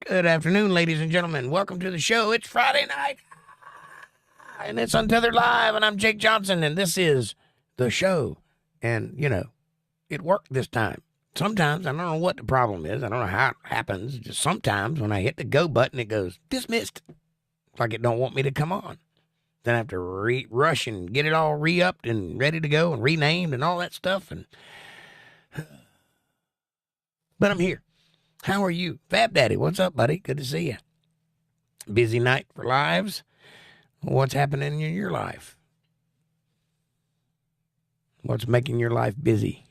Good afternoon, ladies and gentlemen. Welcome to the show. It's Friday night, and it's Untethered Live, and I'm Jake Johnson, and this is the show. And, you know, it worked this time. Sometimes, I don't know what the problem is. I don't know how it happens. Just sometimes when I hit the go button, it goes, dismissed. Like it don't want me to come on. Then I have to rush and get it all re-upped and ready to go and renamed and all that stuff. But I'm here. How are you? Fab Daddy, what's up, buddy? Good to see you. Busy night for lives. What's happening in your life? What's making your life busy?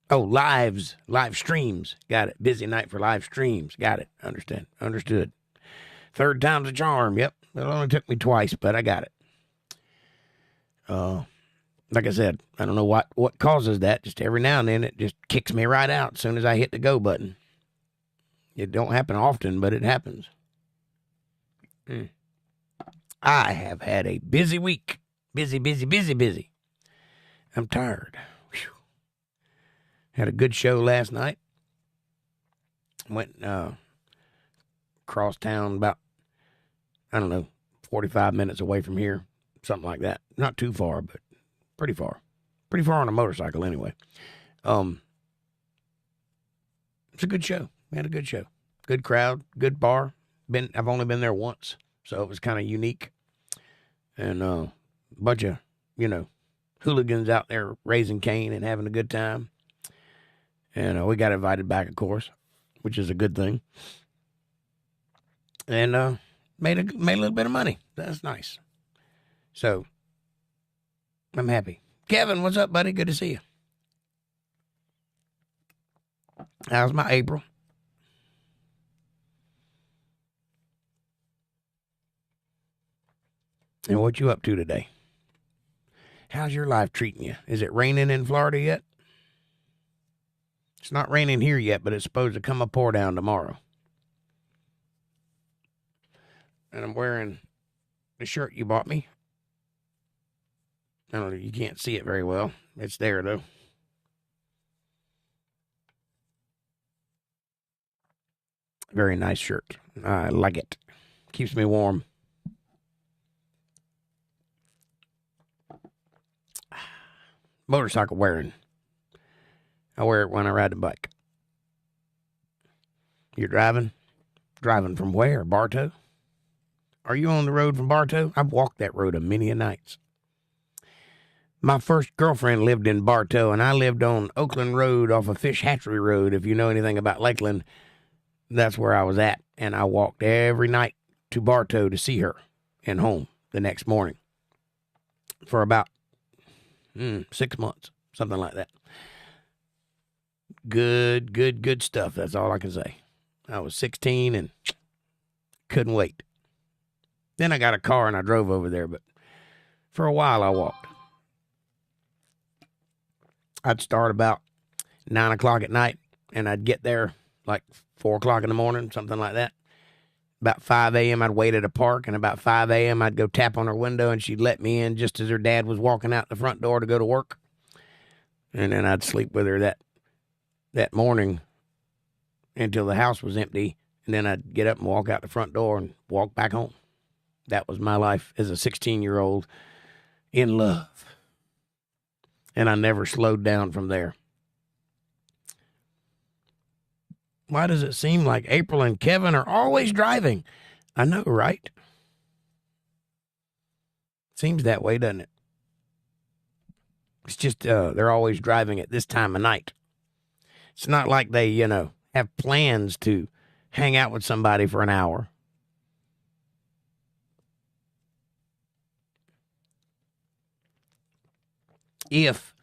Oh, live streams. Got it. Busy night for live streams. Got it. Understood. Third time's a charm. Yep. It only took me twice, but I got it. Like I said, I don't know what causes that. Just every now and then it just kicks me right out as soon as I hit the go button. It don't happen often, but it happens. I have had a busy week. Busy. I'm tired. Whew. Had a good show last night. Went across town about, 45 minutes away from here. Something like that. Not too far, but pretty far. Pretty far on a motorcycle anyway. It's a good show. We had a good show. Good crowd, good bar. I've only been there once, so it was kind of unique. And a bunch of, hooligans out there raising Cain and having a good time. And we got invited back, of course, which is a good thing. And made a little bit of money. That's nice. So I'm happy. Kevin, what's up, buddy? Good to see you. How's my April? And what you up to today? How's your life treating you? Is it raining in Florida yet? It's not raining here yet, but it's supposed to come a pour down tomorrow. And I'm wearing the shirt you bought me. I don't know, you can't see it very well. It's there, though. Very nice shirt. I like it. Keeps me warm. Motorcycle wearing. I wear it when I ride the bike. You're driving? Driving from where? Bartow? Are you on the road from Bartow? I've walked that road a many a nights. My first girlfriend lived in Bartow, and I lived on Oakland Road off of Fish Hatchery Road. If you know anything about Lakeland, that's where I was at. And I walked every night to Bartow to see her and home the next morning for about 6 months, something like that. Good stuff. That's all I can say. I was 16 and couldn't wait. Then I got a car and I drove over there, but for a while I walked. I'd start about 9 o'clock at night, and I'd get there like 4 o'clock in the morning, something like that. About 5 a.m., I'd wait at a park, and about 5 a.m., I'd go tap on her window, and she'd let me in just as her dad was walking out the front door to go to work. And then I'd sleep with her that morning until the house was empty, and then I'd get up and walk out the front door and walk back home. That was my life as a 16-year-old in love. And I never slowed down from there. Why does it seem like April and Kevin are always driving? I know, right? Seems that way, doesn't it? It's just they're always driving at this time of night. It's not like they, have plans to hang out with somebody for an hour. If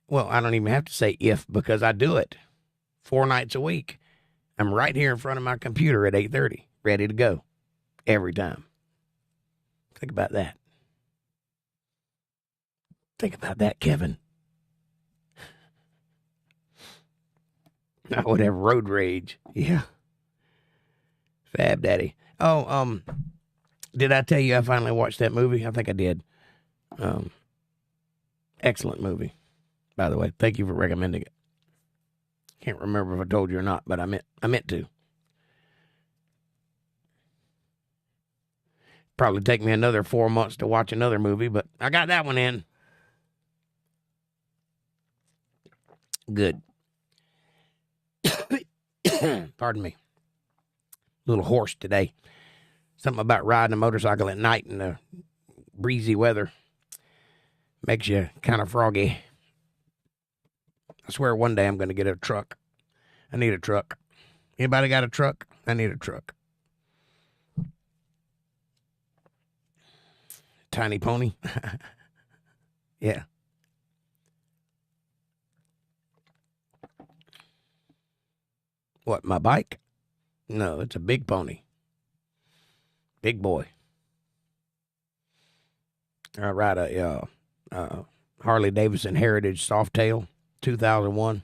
Well, I don't even have to say if because I do it 4 nights a week. I'm right here in front of my computer at 8:30, ready to go every time. Think about that. Think about that, Kevin. I would have road rage. Yeah. Fab Daddy. Oh, did I tell you I finally watched that movie? I think I did. Excellent movie, by the way. Thank you for recommending it. Can't remember if I told you or not, but I meant to. Probably take me another 4 months to watch another movie, but I got that one in. Good. Pardon me. A little hoarse today. Something about riding a motorcycle at night in the breezy weather makes you kind of froggy. I swear one day I'm going to get a truck. I need a truck. Anybody got a truck? I need a truck. Tiny pony. Yeah. What, my bike? No, it's a big pony. Big boy. I ride a Harley Davidson Heritage Softail 2001.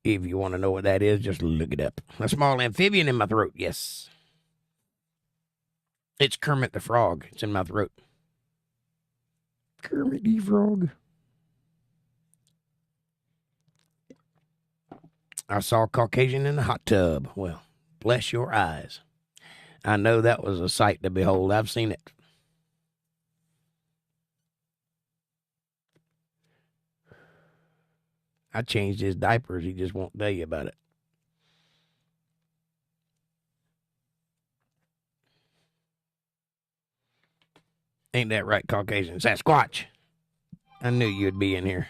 If you want to know what that is, just look it up. A small amphibian in my throat, yes. It's Kermit the Frog. It's in my throat. Kermit the Frog. I saw a Caucasian in the hot tub. Well, bless your eyes. I know that was a sight to behold. I've seen it. I changed his diapers. He just won't tell you about it. Ain't that right, Caucasian? Sasquatch. I knew you'd be in here.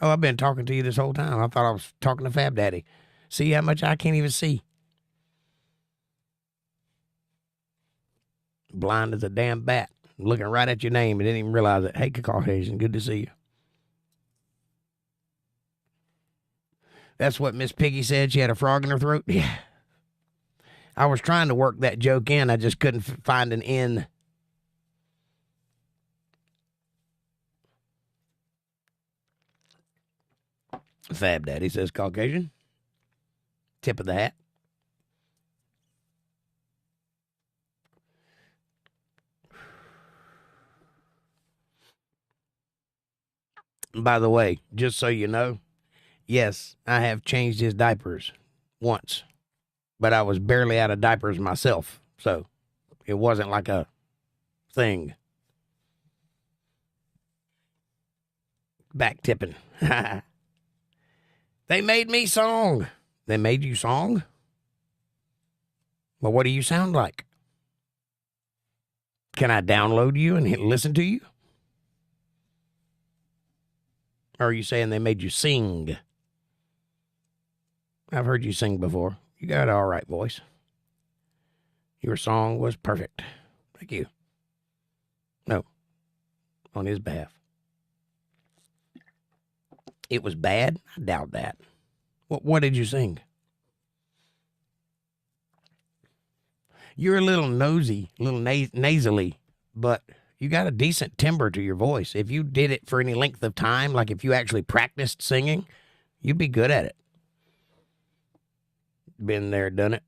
Oh, I've been talking to you this whole time. I thought I was talking to Fab Daddy. See how much I can't even see? Blind as a damn bat. Looking right at your name and didn't even realize it. Hey, Caucasian, good to see you. That's what Miss Piggy said. She had a frog in her throat. Yeah. I was trying to work that joke in. I just couldn't find an N. Fab Daddy says Caucasian. Tip of the hat. By the way, just so you know, yes, I have changed his diapers once, but I was barely out of diapers myself, so it wasn't like a thing. Back tipping. They made me song. They made you song? Well, what do you sound like? Can I download you and listen to you? Or are you saying they made you sing? I've heard you sing before. You got an all right voice. Your song was perfect. Thank you. No, on his behalf. It was bad? I doubt that. What did you sing? You're a little nosy, a little nasally, but you got a decent timbre to your voice. If you did it for any length of time, like if you actually practiced singing, you'd be good at it. Been there, done it.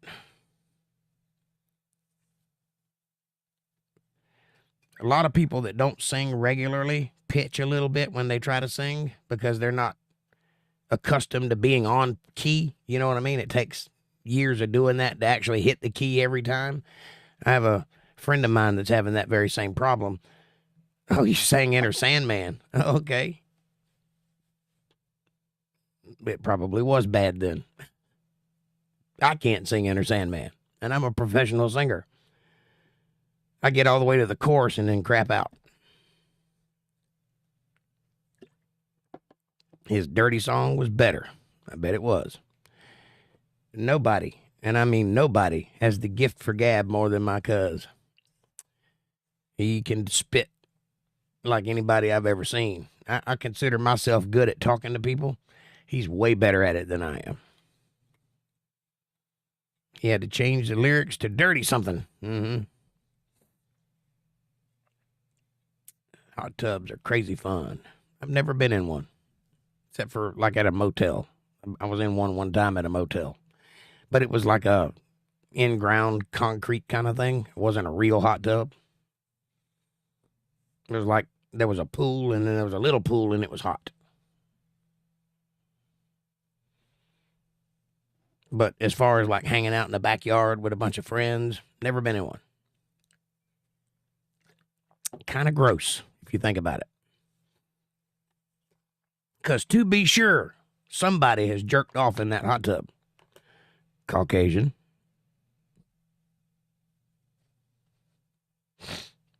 A lot of people that don't sing regularly pitch a little bit when they try to sing because they're not accustomed to being on key. You know what I mean? It takes years of doing that to actually hit the key every time. I have a friend of mine that's having that very same problem. Oh, you sang Enter Sandman. Okay. It probably was bad then. I can't sing Enter Sandman, and I'm a professional singer. I get all the way to the chorus and then crap out. His dirty song was better. I bet it was. Nobody, and I mean nobody, has the gift for gab more than my cuz. He can spit like anybody I've ever seen. I consider myself good at talking to people. He's way better at it than I am. He had to change the lyrics to dirty something. Hot tubs are crazy fun. I've never been in one, except for like at a motel. I was in one time at a motel, but it was like a in-ground concrete kind of thing. It wasn't a real hot tub. It was like there was a pool and then there was a little pool and it was hot. But as far as like hanging out in the backyard with a bunch of friends, never been in one. Kind of gross if you think about it. Because to be sure, somebody has jerked off in that hot tub. Caucasian.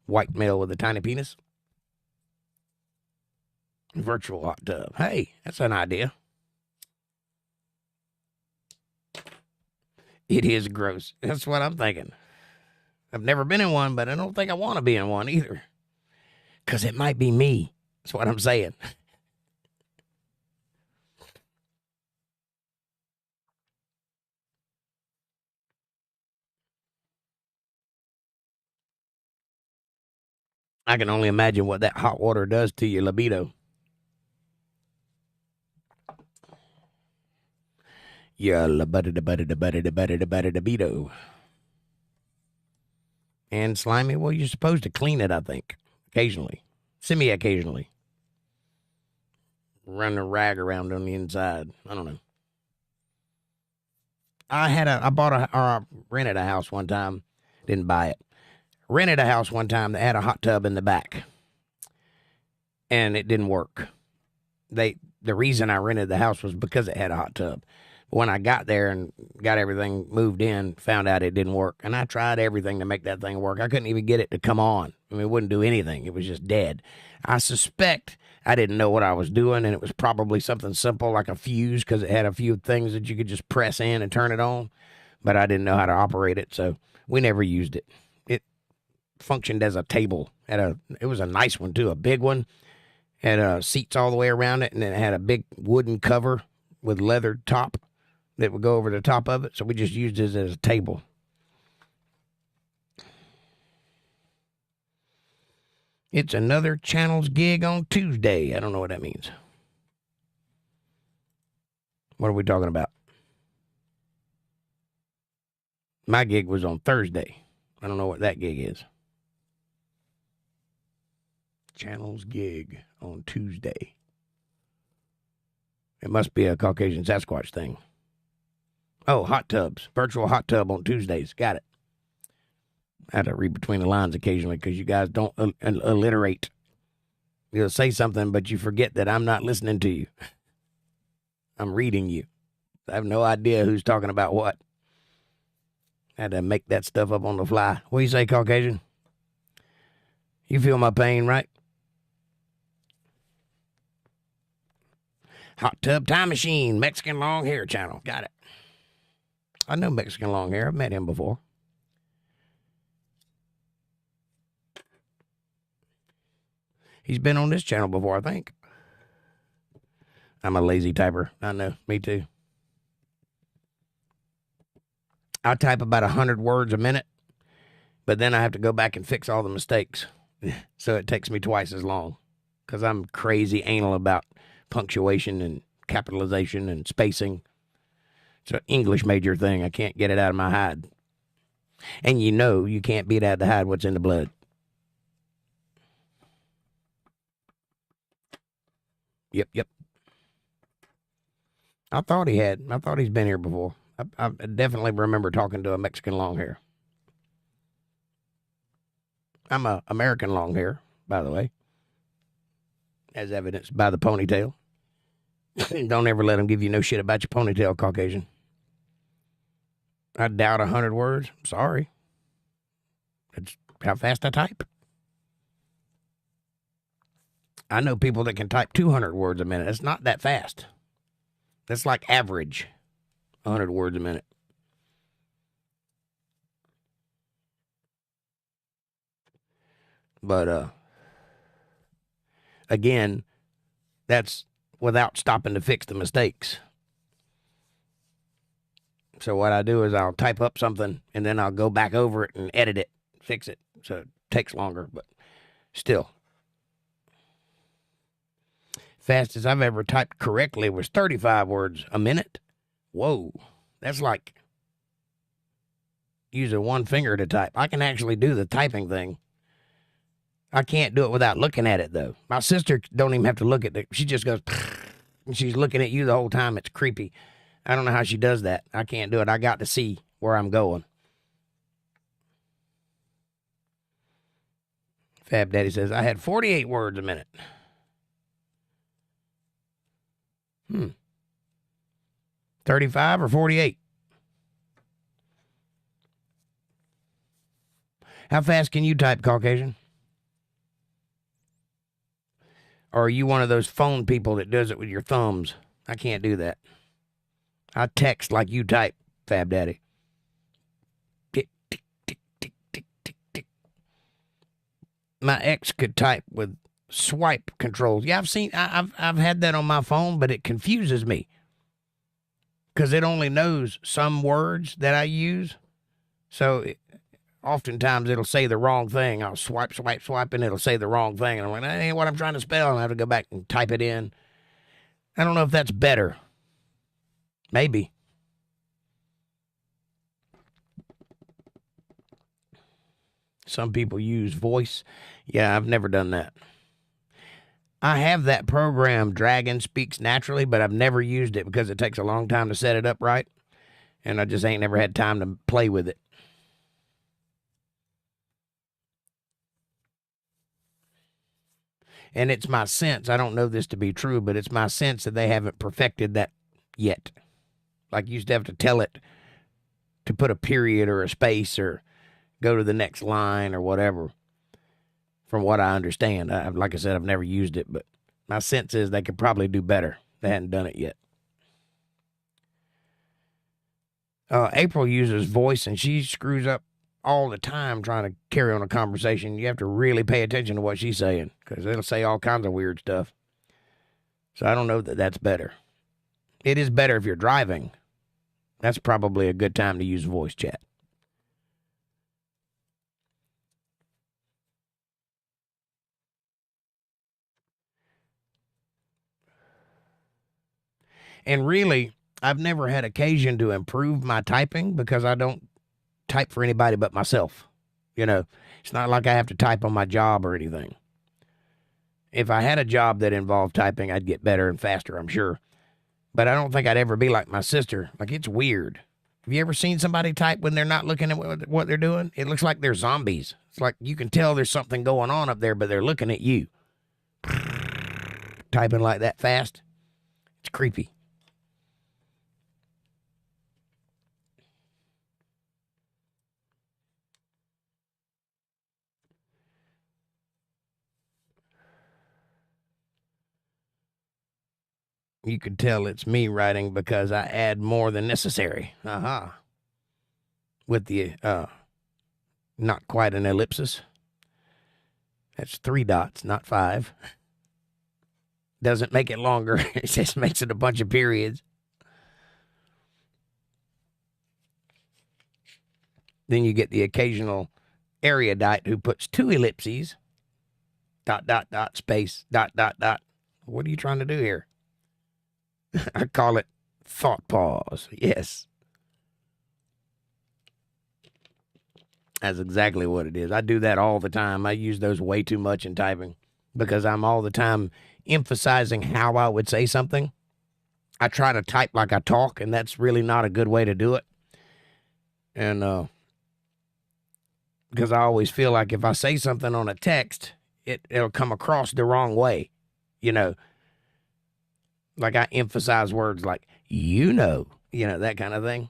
White male with a tiny penis. Virtual hot tub. Hey, that's an idea. It is gross. That's what I'm thinking. I've never been in one, but I don't think I want to be in one either. Because it might be me. That's what I'm saying. I can only imagine what that hot water does to your libido. Your libido. And slimy, well, you're supposed to clean it, I think. Occasionally. Semi-occasionally. Run a rag around on the inside. I don't know. I rented a house one time. Didn't buy it. Rented a house one time that had a hot tub in the back. And it didn't work. The reason I rented the house was because it had a hot tub. But when I got there and got everything moved in, found out it didn't work. And I tried everything to make that thing work. I couldn't even get it to come on. I mean, it wouldn't do anything. It was just dead. I suspect I didn't know what I was doing, and it was probably something simple like a fuse because it had a few things that you could just press in and turn it on. But I didn't know how to operate it, so we never used it. It functioned as a table. It was a nice one, too, a big one. Had seats all the way around it, and then it had a big wooden cover with leather top that would go over the top of it. So we just used it as a table. It's another channel's gig on Tuesday. I don't know what that means. What are we talking about? My gig was on Thursday. I don't know what that gig is. Channel's gig on Tuesday. It must be a Caucasian Sasquatch thing. Oh, hot tubs. Virtual hot tub on Tuesdays. Got it. I have to read between the lines occasionally because you guys don't alliterate. You'll say something, but you forget that I'm not listening to you. I'm reading you. I have no idea who's talking about what. I had to make that stuff up on the fly. What do you say, Caucasian? You feel my pain, right? Hot tub time machine, Mexican long hair channel. Got it. I know Mexican long hair. I've met him before. He's been on this channel before, I think. I'm a lazy typer. I know. Me too. I type about 100 words a minute, but then I have to go back and fix all the mistakes. So it takes me twice as long because I'm crazy anal about punctuation and capitalization and spacing. It's an English major thing. I can't get it out of my hide. And you can't beat out the hide what's in the blood. Yep. I thought he's been here before. I definitely remember talking to a Mexican long hair. I'm a American long hair, by the way, as evidenced by the ponytail. Don't ever let them give you no shit about your ponytail, Caucasian. I doubt 100 words. Sorry. That's how fast I type. I know people that can type 200 words a minute. It's not that fast. That's like average 100 words a minute. But again, that's without stopping to fix the mistakes. So what I do is I'll type up something and then I'll go back over it and edit it, fix it. So it takes longer, but still. Fastest I've ever typed correctly was 35 words a minute. Whoa, that's like using one finger to type. I can actually do the typing thing. I can't do it without looking at it, though. My sister don't even have to look at it. She just goes, and she's looking at you the whole time. It's creepy. I don't know how she does that. I can't do it. I got to see where I'm going. Fab Daddy says, I had 48 words a minute. 35 or 48? How fast can you type, Caucasian? Or are you one of those phone people that does it with your thumbs? I can't do that. I text like you type, Fab Daddy. Tick, tick, tick, tick, tick, tick, tick. My ex could type with swipe controls. Yeah, I've had that on my phone, but it confuses me. Because it only knows some words that I use. So oftentimes it'll say the wrong thing. I'll swipe, and it'll say the wrong thing. And I'm like, that ain't what I'm trying to spell. And I have to go back and type it in. I don't know if that's better. Maybe. Some people use voice. Yeah, I've never done that. I have that program, Dragon Speaks Naturally, but I've never used it because it takes a long time to set it up right. And I just ain't never had time to play with it. And it's my sense, I don't know this to be true, but it's my sense that they haven't perfected that yet. Like you used to have to tell it to put a period or a space or go to the next line or whatever. From what I understand. Like I said, I've never used it, but my sense is they could probably do better. They hadn't done it yet. April uses voice, and she screws up all the time trying to carry on a conversation. You have to really pay attention to what she's saying, because it'll say all kinds of weird stuff. So I don't know that that's better. It is better if you're driving. That's probably a good time to use voice chat. And really, I've never had occasion to improve my typing because I don't type for anybody but myself. You know, it's not like I have to type on my job or anything. If I had a job that involved typing, I'd get better and faster, I'm sure. But I don't think I'd ever be like my sister. Like, it's weird. Have you ever seen somebody type when they're not looking at what they're doing? It looks like they're zombies. It's like you can tell there's something going on up there, but they're looking at you. Typing like that fast. It's creepy. You could tell it's me writing because I add more than necessary. With the, not quite an ellipsis. That's 3 dots, not 5. Doesn't make it longer. It just makes it a bunch of periods. Then you get the occasional erudite who puts 2 ellipses. ... space ... What are you trying to do here? I call it thought pause. Yes. That's exactly what it is. I do that all the time. I use those way too much in typing because I'm all the time emphasizing how I would say something. I try to type like I talk, and that's really not a good way to do it. And because I always feel like if I say something on a text, it'll come across the wrong way, you know. Like I emphasize words like, that kind of thing.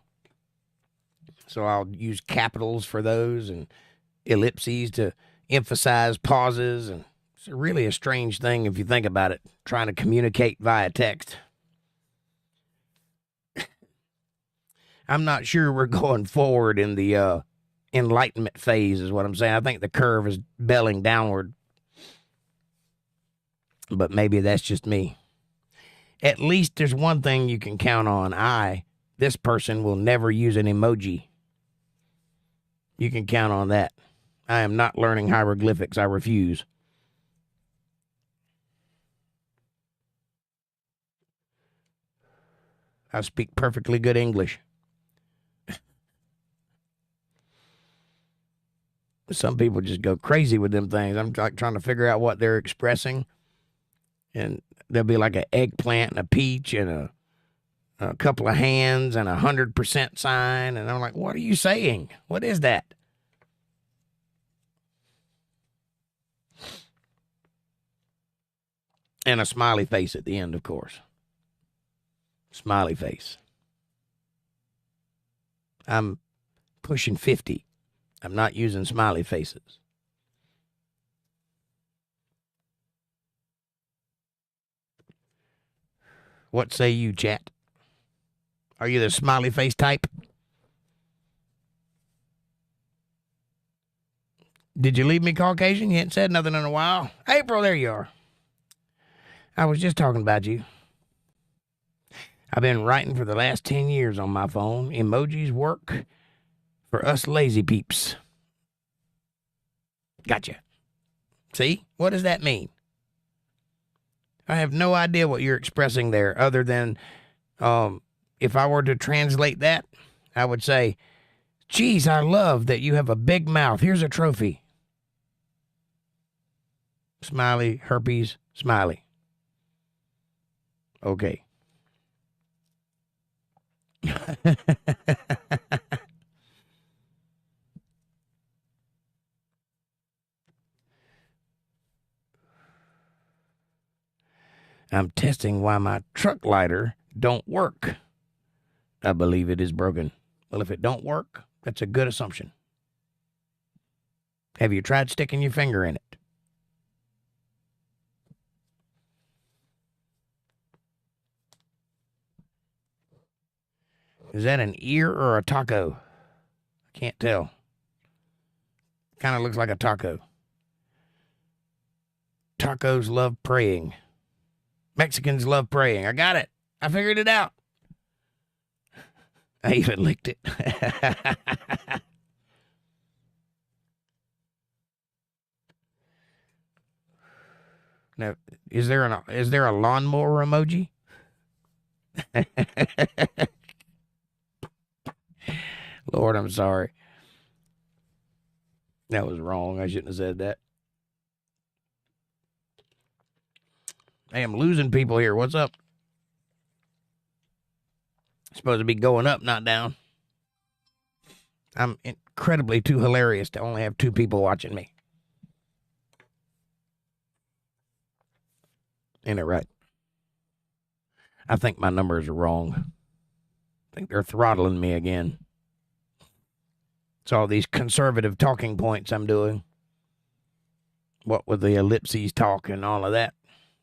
So I'll use capitals for those and ellipses to emphasize pauses. And it's really a strange thing if you think about it, trying to communicate via text. I'm not sure we're going forward in the enlightenment phase is what I'm saying. I think the curve is belling downward. but maybe that's just me. At least there's one thing you can count on. This person, will never use an emoji. You can count on that. I am not learning hieroglyphics. I refuse. I speak perfectly good English. Some people just go crazy with them things. I'm like trying to figure out what they're expressing. And there'll be like an eggplant and a peach and a couple of hands and 100% sign. And I'm like, what are you saying? What is that? And a smiley face at the end, of course. Smiley face. I'm pushing 50. I'm not using smiley faces. What say you, chat? Are you the smiley face type? Did you leave me Caucasian? You hadn't said nothing in a while. April, there you are. I was just talking about you. I've been writing for the last 10 years on my phone. Emojis work for us lazy peeps. Gotcha. See? What does that mean? I have no idea what you're expressing there other than if I were to translate that, I would say, geez, I love that you have a big mouth. Here's a trophy. Smiley, herpes, smiley. Okay. I'm testing why my truck lighter don't work. I believe it is broken. Well, if it don't work, that's a good assumption. Have you tried sticking your finger in it? Is that an ear or a taco? I can't tell. Kind of looks like a taco. Tacos love praying. Mexicans love praying. I got it. I figured it out. I even licked it. Now, is there a lawnmower emoji? Lord, I'm sorry. That was wrong. I shouldn't have said that. I am losing people here. What's up? Supposed to be going up, not down. I'm incredibly too hilarious to only have 2 people watching me. Ain't it right? I think my numbers are wrong. I think they're throttling me again. It's all these conservative talking points I'm doing. What with the ellipses talk and all of that.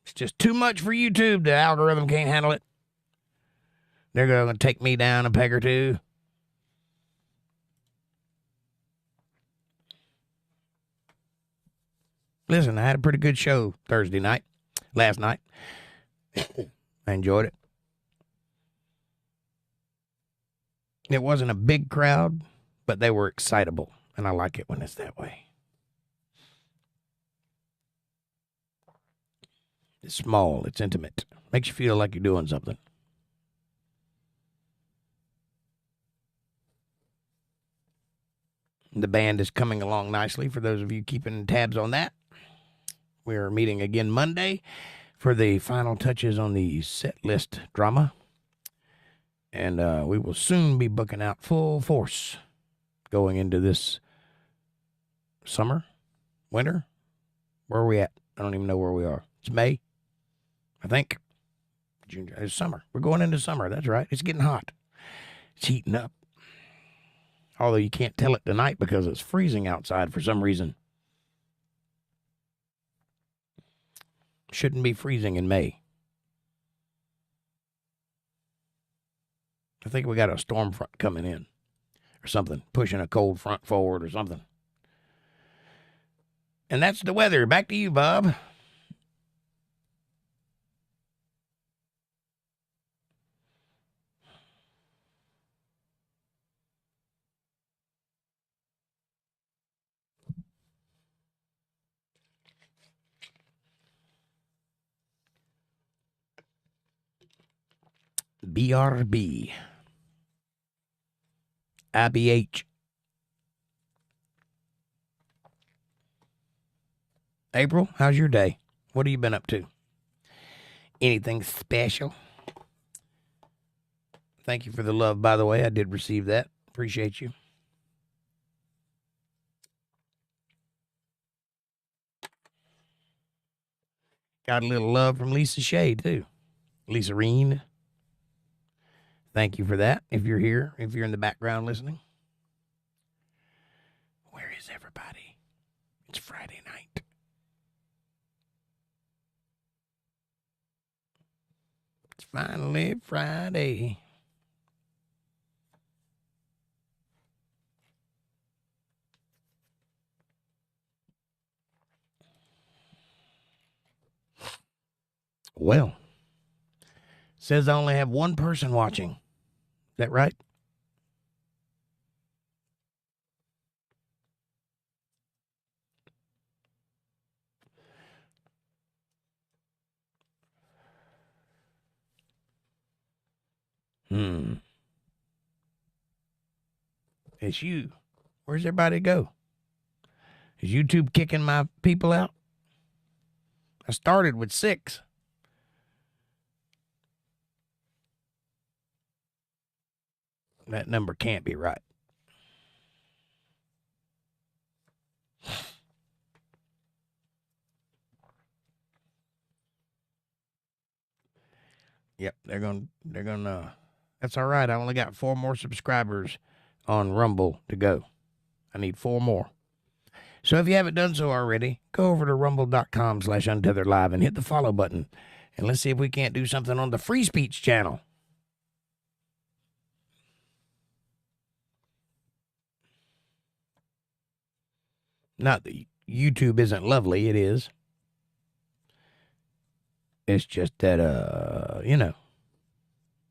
It's just too much for YouTube. The algorithm can't handle it. They're going to take me down a peg or 2. Listen, I had a pretty good show last night. I enjoyed it. It wasn't a big crowd, but they were excitable, and I like it when it's that way. It's small, it's intimate. Makes you feel like you're doing something. The band is coming along nicely for those of you keeping tabs on that. We are meeting again Monday for the final touches on the set list drama. And we will soon be booking out full force going into this summer, winter. Where are we at? I don't even know where we are. It's May, I think. June, it's summer. We're going into summer. That's right. It's getting hot. It's heating up. Although you can't tell it tonight because it's freezing outside for some reason. Shouldn't be freezing in May. I think we got a storm front coming in or something, pushing a cold front forward or something. And that's the weather. Back to you, Bob. BRB. IBH. April, how's your day? What have you been up to? Anything special? Thank you for the love, by the way. I did receive that. Appreciate you. Got a little love from Lisa Shea, too. Lisa Reen. Thank you for that. If you're here, if you're in the background listening. Where is everybody? It's Friday night. It's finally Friday. Well, says I only have one person watching. Is that right? It's you. Where's everybody go? Is YouTube kicking my people out? I started with 6. That number can't be right. Yep, they're gonna that's all right. I only got 4 more subscribers on Rumble to go. I need 4 more. So if you haven't done so already, go over to rumble.com/UntetheredLive and hit the follow button. And let's see if we can't do something on the free speech channel. Not that YouTube isn't lovely, it is. It's just that,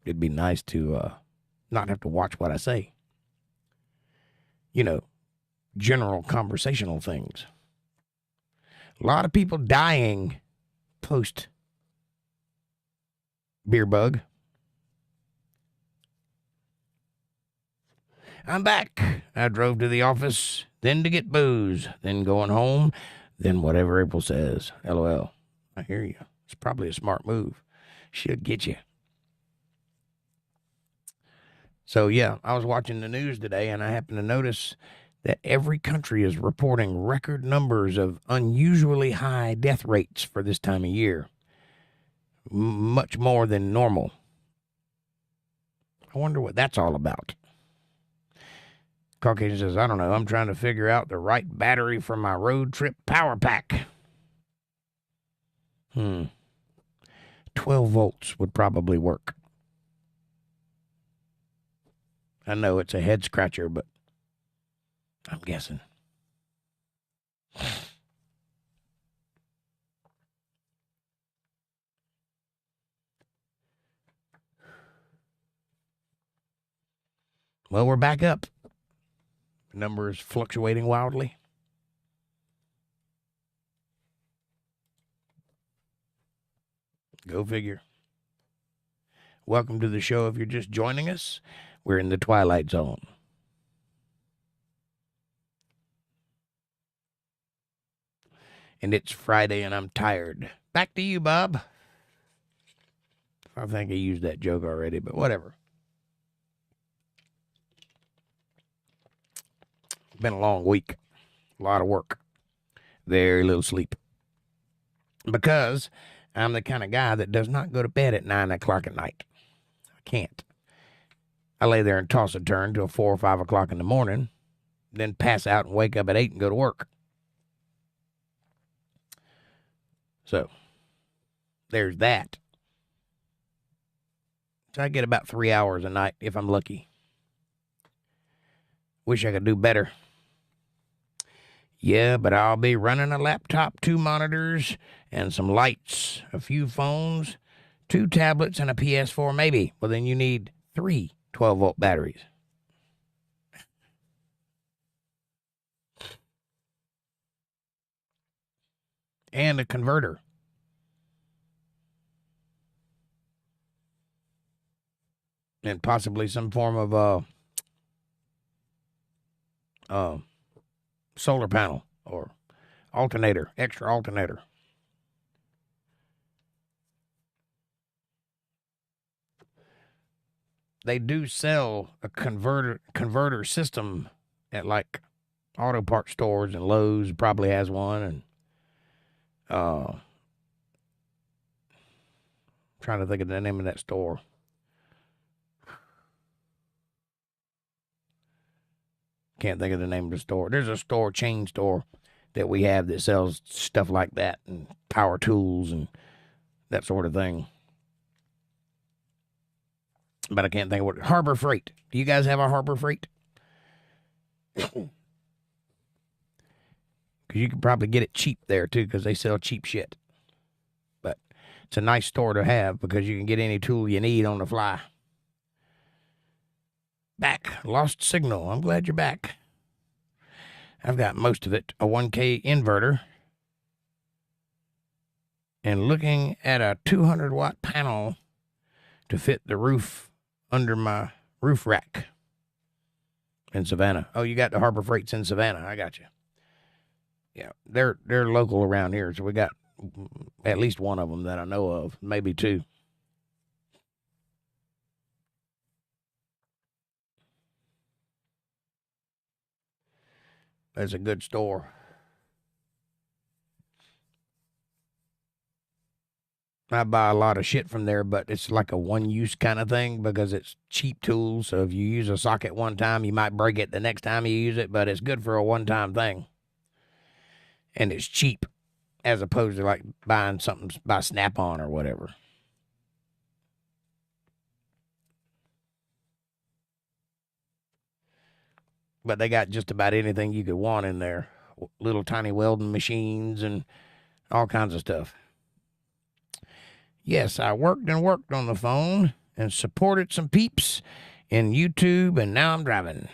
it'd be nice to not have to watch what I say. General conversational things. A lot of people dying post beer bug. I'm back. I drove to the office, then to get booze, then going home, then whatever April says. LOL. I hear you. It's probably a smart move. Should get you. So, yeah, I was watching the news today, and I happened to notice that every country is reporting record numbers of unusually high death rates for this time of year. Much more than normal. I wonder what that's all about. Caucasian says, I don't know. I'm trying to figure out the right battery for my road trip power pack. 12 volts would probably work. I know it's a head scratcher, but I'm guessing. Well, we're back up. Numbers fluctuating wildly. Go figure. Welcome to the show. If you're just joining us, we're in the Twilight Zone. And it's Friday and I'm tired. Back to you, Bob. I think I used that joke already, but whatever. Been a long week. A lot of work. Very little sleep. Because I'm the kind of guy that does not go to bed at 9 o'clock at night. I can't. I lay there and toss a turn till 4 or 5 o'clock in the morning, then pass out and wake up at 8 and go to work. So, there's that. So I get about 3 hours a night if I'm lucky. Wish I could do better. Yeah, but I'll be running a laptop, 2 monitors, and some lights, a few phones, 2 tablets, and a PS4 maybe. Well, then you need 3 12-volt batteries. And a converter. and possibly some form of solar panel or alternator, extra alternator. They do sell a converter system at like auto parts stores, and Lowe's probably has one, and trying to think of the name of that store. Can't think of the name of the store. There's a chain store that we have that sells stuff like that and power tools and that sort of thing. But I can't think of what. Harbor Freight. Do you guys have a Harbor Freight? Because you can probably get it cheap there too, because they sell cheap shit. But it's a nice store to have because you can get any tool you need on the fly. Back. Lost signal. I'm glad you're back. I've got most of it. A 1K inverter. And looking at a 200-watt panel to fit the roof under my roof rack in Savannah. Oh, you got the Harbor Freights in Savannah. I got you. Yeah, they're local around here, so we got at least one of them that I know of, maybe two. It's a good store. I buy a lot of shit from there, but it's like a one-use kind of thing because it's cheap tools. So if you use a socket one time, you might break it the next time you use it, but it's good for a one-time thing. And it's cheap as opposed to like buying something by Snap-on or whatever. But they got just about anything you could want in there. Little tiny welding machines and all kinds of stuff. Yes, I worked on the phone and supported some peeps in YouTube, and now I'm driving.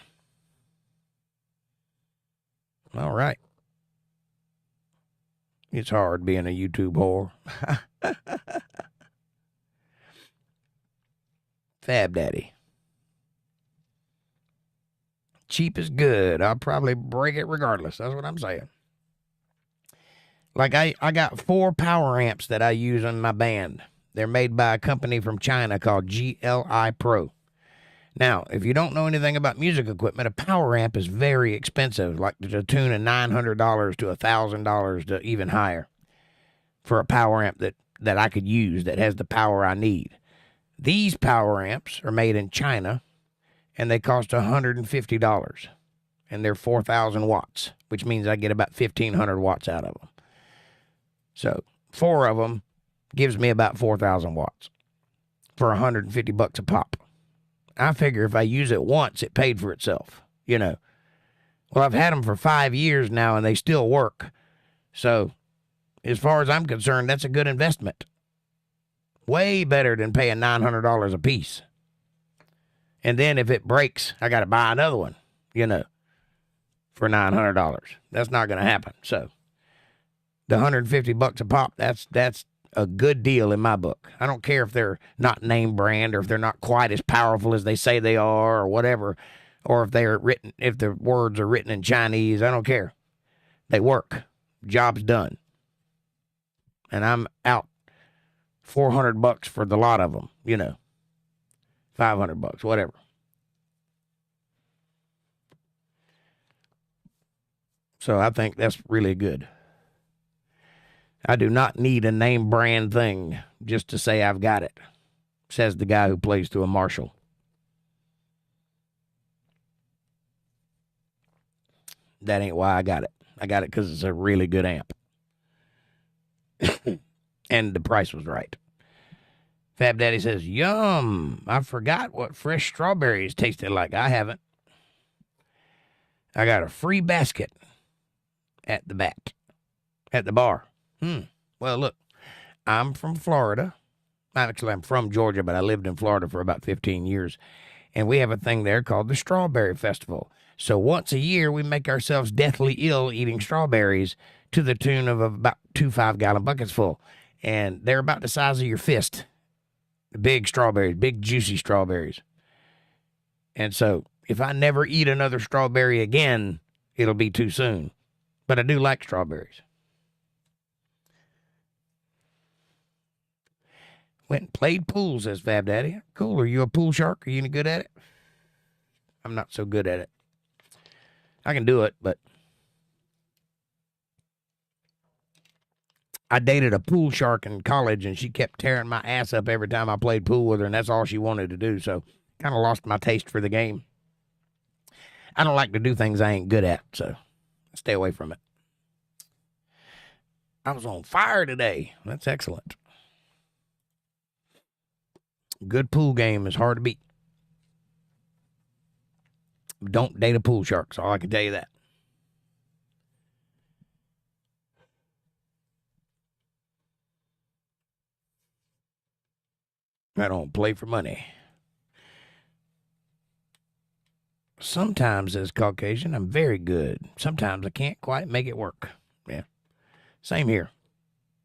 All right. It's hard being a YouTube whore. Fab Daddy. Cheap is good. I'll probably break it regardless. That's what I'm saying. Like I got 4 power amps that I use in my band. They're made by a company from China called GLI Pro. Now, if you don't know anything about music equipment, a power amp is very expensive, like to the tune of $900 to $1,000 to even higher for a power amp that I could use that has the power I need. These power amps are made in China, and they cost $150, and they're 4,000 watts, which means I get about 1,500 watts out of them. So 4 of them gives me about 4,000 watts for $150 a pop. I figure if I use it once, it paid for itself, you know. Well, I've had them for 5 years now, and they still work. So as far as I'm concerned, that's a good investment. Way better than paying $900 a piece. And then if it breaks, I got to buy another one, you know, for $900. That's not going to happen. So the $150 a pop, that's a good deal in my book. I don't care if they're not name brand or if they're not quite as powerful as they say they are or whatever, or if the words are written in Chinese. I don't care. They work. Job's done. And I'm out $400 for the lot of them, you know. $500, whatever. So I think that's really good. I do not need a name brand thing just to say I've got it, says the guy who plays through a Marshall. That ain't why I got it. I got it because it's a really good amp. And the price was right. Fab Daddy says, yum. I forgot what fresh strawberries tasted like. I haven't. I got a free basket at the bar. Well, look, I'm from Florida. Actually, I'm from Georgia, but I lived in Florida for about 15 years. And we have a thing there called the Strawberry Festival. So once a year, we make ourselves deathly ill eating strawberries to the tune of about 2 5-gallon buckets full. And they're about the size of your fist. Big strawberries, big juicy strawberries. And so if I never eat another strawberry again, it'll be too soon. But I do like strawberries. Went and played pool, says Fab Daddy. Cool. Are you a pool shark? Are you any good at it? I'm not so good at it. I can do it, but I dated a pool shark in college, and she kept tearing my ass up every time I played pool with her, and that's all she wanted to do. So kind of lost my taste for the game. I don't like to do things I ain't good at, so I stay away from it. I was on fire today. That's excellent. Good pool game is hard to beat. Don't date a pool shark, so I can tell you that. I don't play for money. Sometimes as Caucasian, I'm very good. Sometimes I can't quite make it work. Yeah. Same here.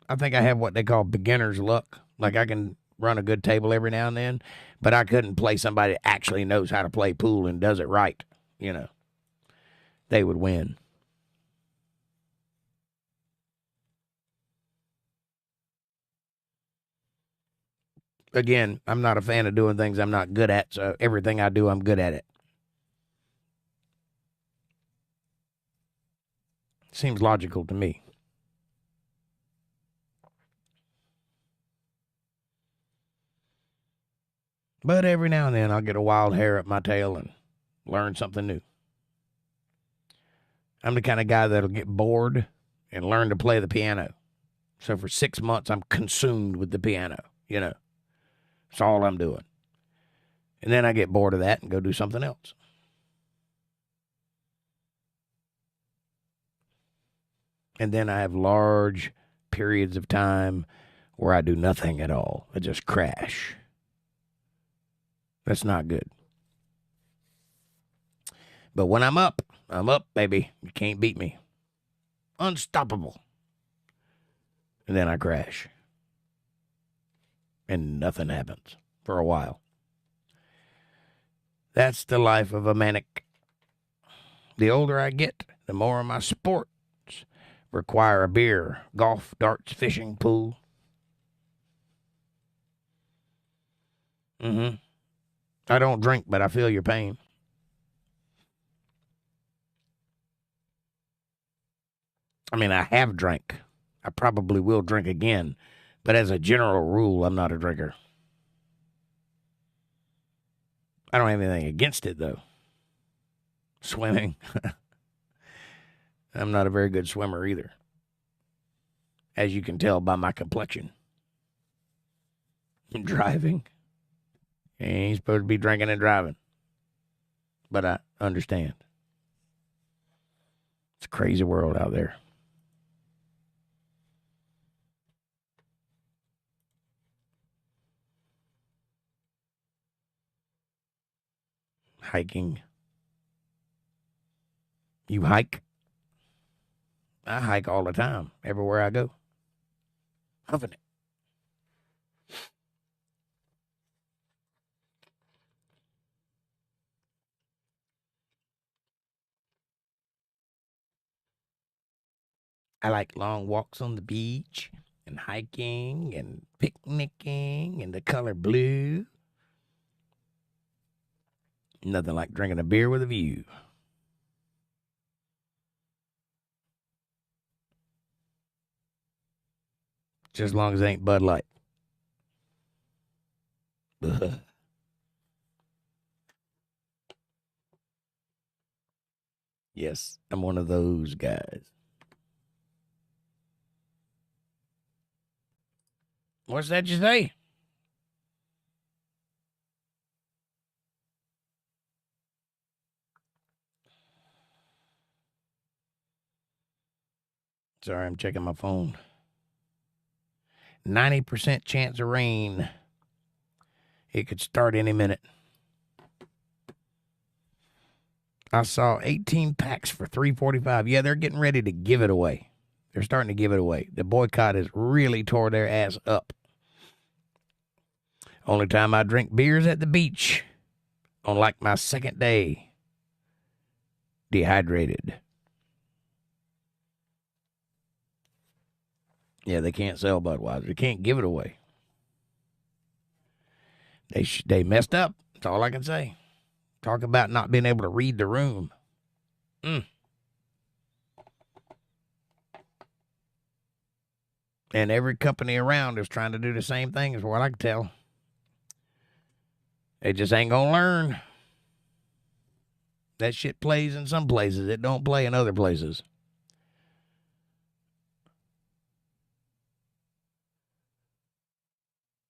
I think I have what they call beginner's luck. Like I can run a good table every now and then, but I couldn't play somebody that actually knows how to play pool and does it right. You know, they would win. Again, I'm not a fan of doing things I'm not good at, so everything I do, I'm good at it. Seems logical to me. But every now and then I'll get a wild hair up my tail and learn something new. I'm the kind of guy that'll get bored and learn to play the piano. So for 6 months, I'm consumed with the piano, you know. That's all I'm doing. And then I get bored of that and go do something else. And then I have large periods of time where I do nothing at all. I just crash. That's not good. But when I'm up, baby. You can't beat me. Unstoppable. And then I crash. And nothing happens for a while. That's the life of a manic. The older I get, the more of my sports require a beer, golf, darts, fishing, pool. I don't drink, but I feel your pain. I mean, I have drank. I probably will drink again. But as a general rule, I'm not a drinker. I don't have anything against it, though. Swimming. I'm not a very good swimmer either. As you can tell by my complexion. Driving. You ain't supposed to be drinking and driving. But I understand. It's a crazy world out there. Hiking. You hike? I hike all the time, everywhere I go. Huffing it. I like long walks on the beach and hiking and picnicking and the color blue. Nothing like drinking a beer with a view. Just as long as it ain't Bud Light. Yes, I'm one of those guys. What's that you say? Sorry, I'm checking my phone. 90% chance of rain. It could start any minute. I saw 18 packs for $3.45. Yeah, they're getting ready to give it away. They're starting to give it away. The boycott has really tore their ass up. Only time I drink beers at the beach. on like my second day, dehydrated. Yeah, they can't sell Budweiser. They can't give it away. They messed up. That's all I can say. Talk about not being able to read the room. And every company around is trying to do the same thing, is what I can tell. They just ain't going to learn. That shit plays in some places. It don't play in other places.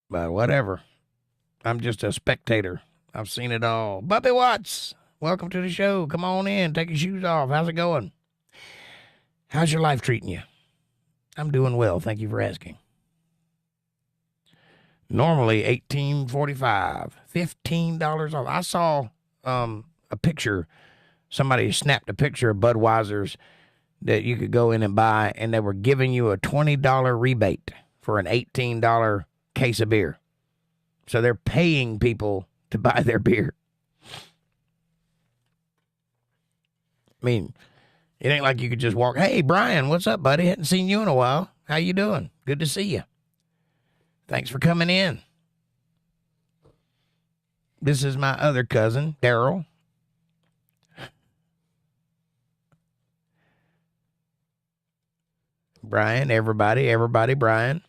But whatever. I'm just a spectator. I've seen it all. Bubby Watts, welcome to the show. Come on in. Take your shoes off. How's it going? How's your life treating you? I'm doing well. Thank you for asking. Normally $18.45, $15 off. I saw a picture. Somebody snapped a picture of Budweiser's that you could go in and buy, and they were giving you a $20 rebate for an $18 case of beer. So they're paying people to buy their beer. I mean, it ain't like you could just walk, hey, Brian, what's up, buddy? Hadn't seen you in a while. How you doing? Good to see you. Thanks for coming in. This is my other cousin, Daryl. Brian, everybody, Brian.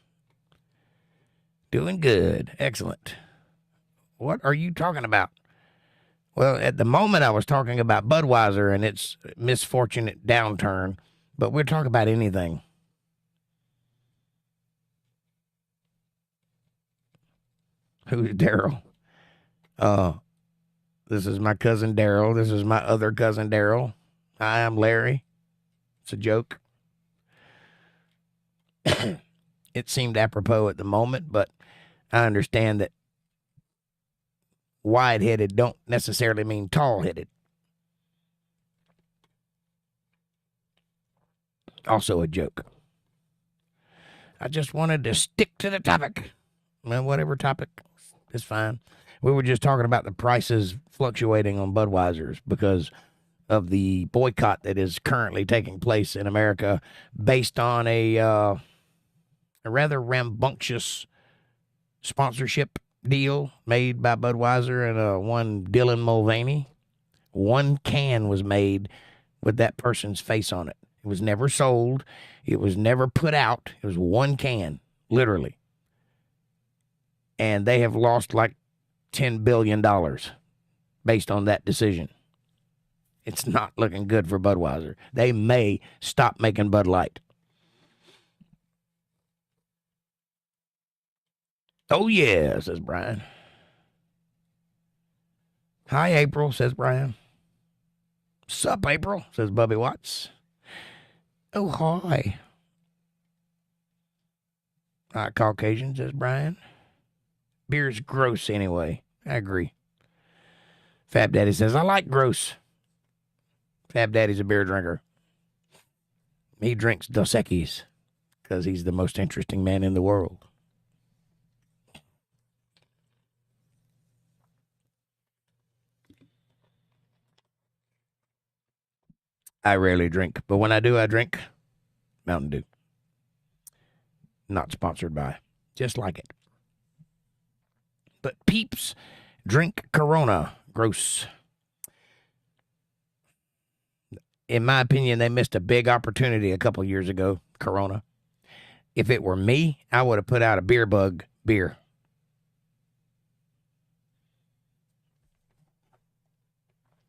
Doing good. Excellent. What are you talking about? Well, at the moment I was talking about Budweiser and its misfortunate downturn, but we'll talk about anything. Who's Daryl? This is my cousin Daryl. This is my other cousin Daryl. Hi, I'm Larry. It's a joke. It seemed apropos at the moment, but I understand that wide-headed don't necessarily mean tall-headed. Also a joke. I just wanted to stick to the topic. Well, whatever topic is fine. We were just talking about the prices fluctuating on Budweiser's because of the boycott that is currently taking place in America based on a rather rambunctious sponsorship deal made by Budweiser and one Dylan Mulvaney. One can was made with that person's face on it. It was never sold. It was never put out. It was one can, literally. And they have lost like $10 billion based on that decision. It's not looking good for Budweiser. They may stop making Bud Light. Oh, yeah, says Brian. Hi, April, says Brian. Sup, April, says Bubby Watts. Oh, hi. Hi, Caucasian, says Brian. Beer's gross anyway. I agree. Fab Daddy says, I like gross. Fab Daddy's a beer drinker. He drinks Dos Equis because he's the most interesting man in the world. I rarely drink, but when I do, I drink Mountain Dew. Not sponsored by. Just like it. But peeps drink Corona. Gross. In my opinion, they missed a big opportunity a couple years ago, Corona. If it were me, I would have put out a beer bug beer.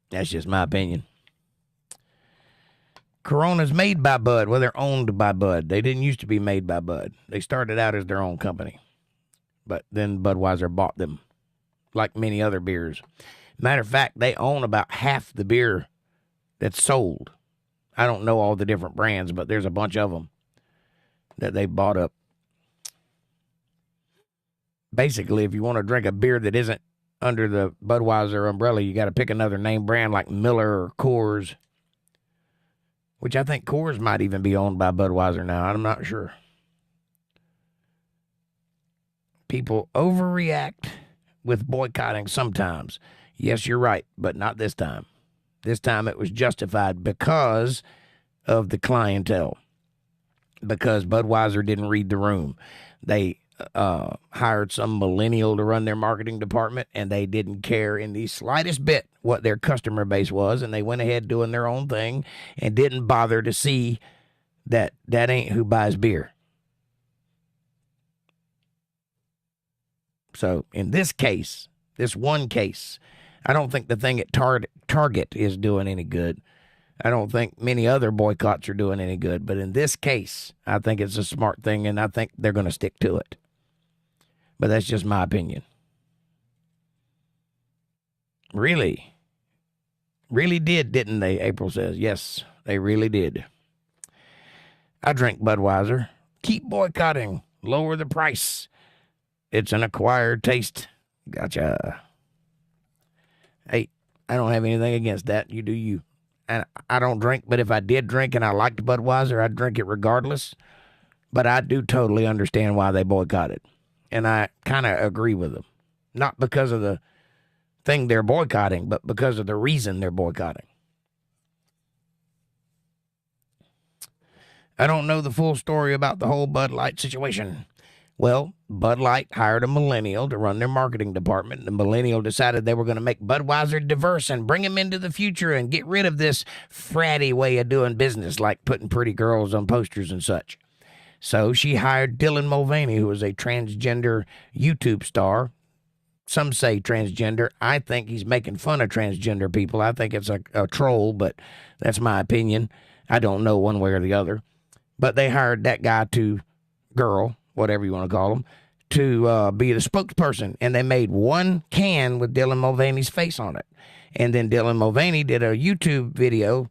That's just my opinion. Corona's made by Bud. Well, they're owned by Bud. They didn't used to be made by Bud. They started out as their own company. But then Budweiser bought them, like many other beers. Matter of fact, they own about half the beer that's sold. I don't know all the different brands, but there's a bunch of them that they bought up. Basically, if you want to drink a beer that isn't under the Budweiser umbrella, you got to pick another name brand like Miller or Coors, which I think Coors might even be owned by Budweiser now. I'm not sure. People overreact with boycotting sometimes. Yes, you're right, but not this time. This time it was justified because of the clientele, because Budweiser didn't read the room. They hired some millennial to run their marketing department, and they didn't care in the slightest bit what their customer base was, and they went ahead doing their own thing and didn't bother to see that ain't who buys beer. So in this case, this one case, I don't think the thing at Target is doing any good. I don't think many other boycotts are doing any good. But in this case, I think it's a smart thing, and I think they're going to stick to it. But that's just my opinion. Really? Really did, didn't they? April says. Yes, they really did. I drink Budweiser. Keep boycotting. Lower the price. It's an acquired taste. Gotcha. Hey, I don't have anything against that. You do you. And I don't drink, but if I did drink and I liked Budweiser, I'd drink it regardless. But I do totally understand why they boycotted. And I kind of agree with them. Not because of the thing they're boycotting, but because of the reason they're boycotting. I don't know the full story about the whole Bud Light situation. Well, Bud Light hired a millennial to run their marketing department. The millennial decided they were going to make Budweiser diverse and bring him into the future and get rid of this fratty way of doing business, like putting pretty girls on posters and such. So she hired Dylan Mulvaney, who is a transgender YouTube star. Some say transgender. I think he's making fun of transgender people. I think it's a troll, but that's my opinion. I don't know one way or the other. But they hired that guy girl, whatever you want to call him, to be the spokesperson. And they made one can with Dylan Mulvaney's face on it. And then Dylan Mulvaney did a YouTube video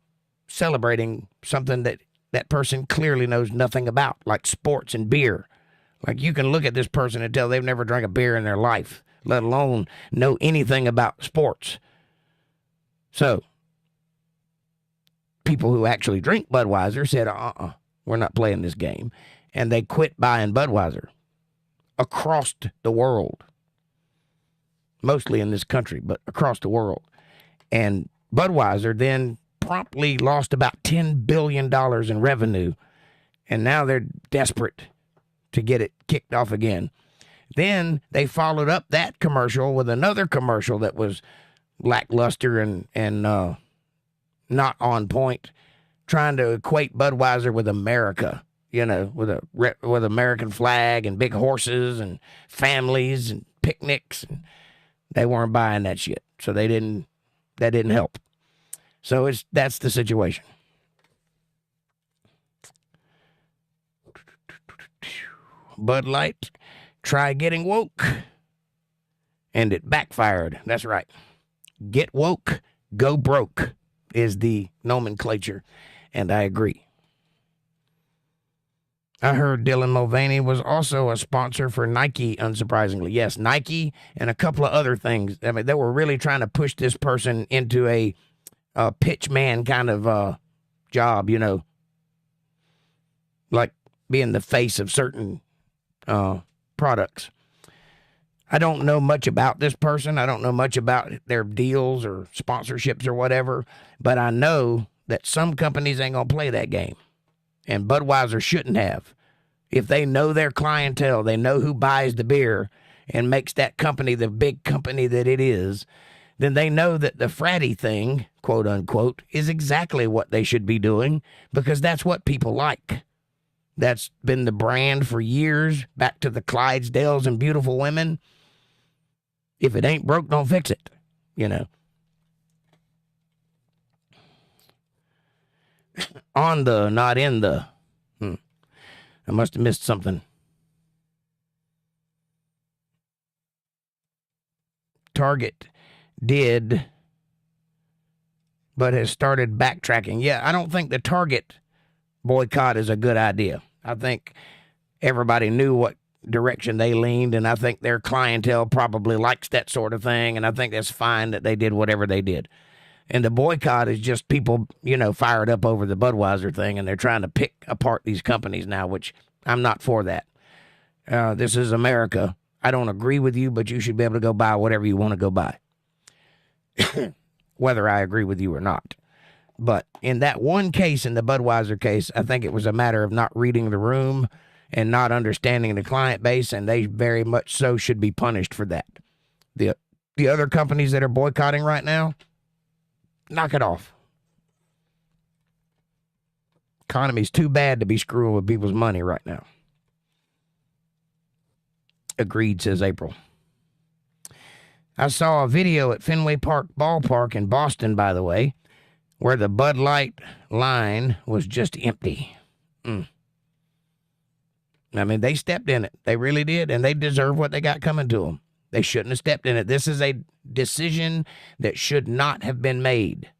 celebrating something that person clearly knows nothing about, like sports and beer. Like, you can look at this person and tell they've never drank a beer in their life, let alone know anything about sports. So people who actually drink Budweiser said, we're not playing this game. And they quit buying Budweiser across the world. Mostly in this country, but across the world. And Budweiser then promptly lost about $10 billion in revenue. And now they're desperate to get it kicked off again. Then they followed up that commercial with another commercial that was lackluster and not on point, trying to equate Budweiser with America. You know, with American flag and big horses and families and picnics. And they weren't buying that shit. So that didn't help. So that's the situation. Bud Light, try getting woke. And it backfired. That's right. Get woke, go broke is the nomenclature. And I agree. I heard Dylan Mulvaney was also a sponsor for Nike, unsurprisingly. Yes, Nike and a couple of other things. I mean, they were really trying to push this person into a pitch man kind of job, you know, like being the face of certain products. I don't know much about this person. I don't know much about their deals or sponsorships or whatever, but I know that some companies ain't going to play that game. And Budweiser shouldn't have. If they know their clientele, they know who buys the beer and makes that company the big company that it is, then they know that the fratty thing, quote unquote, is exactly what they should be doing because that's what people like. That's been the brand for years, back to the Clydesdales and Beautiful Women. If it ain't broke, don't fix it, you know. On the, not in the. I must have missed something. Target did, but has started backtracking. Yeah, I don't think the Target boycott is a good idea. I think everybody knew what direction they leaned, and I think their clientele probably likes that sort of thing, and I think that's fine that they did whatever they did. And the boycott is just people, you know, fired up over the Budweiser thing, and they're trying to pick apart these companies now, which I'm not for that. This is America. I don't agree with you, but you should be able to go buy whatever you want to go buy. whether I agree with you or not. But in that one case, in the Budweiser case, I think it was a matter of not reading the room and not understanding the client base, and they very much so should be punished for that. The other companies that are boycotting right now, knock it off. Economy's too bad to be screwing with people's money right now. Agreed, says April. I saw a video at Fenway Park Ballpark in Boston, by the way, where the Bud Light line was just empty. I mean, they stepped in it. They really did, and they deserve what they got coming to them. They shouldn't have stepped in it. This is a decision that should not have been made.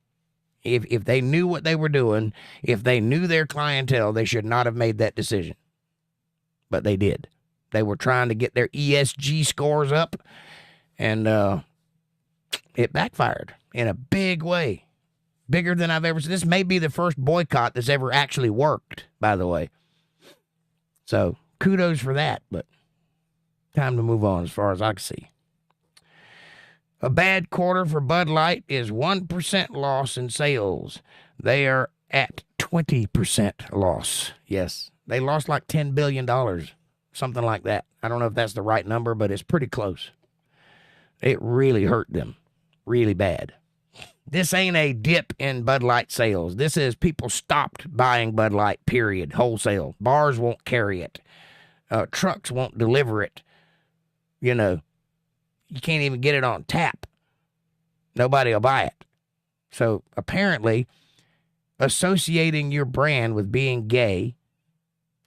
If they knew what they were doing, if they knew their clientele, they should not have made that decision. But they did. They were trying to get their ESG scores up, and it backfired in a big way. Bigger than I've ever seen. This may be the first boycott that's ever actually worked, by the way. So kudos for that, but time to move on as far as I can see. A bad quarter for Bud Light is 1% loss in sales. They are at 20% loss. Yes, they lost like $10 billion, something like that. I don't know if that's the right number, but it's pretty close. It really hurt them, really bad. This ain't a dip in Bud Light sales. This is people stopped buying Bud Light, period, wholesale. Bars won't carry it. Trucks won't deliver it. You know, you can't even get it on tap. Nobody will buy it. So apparently, associating your brand with being gay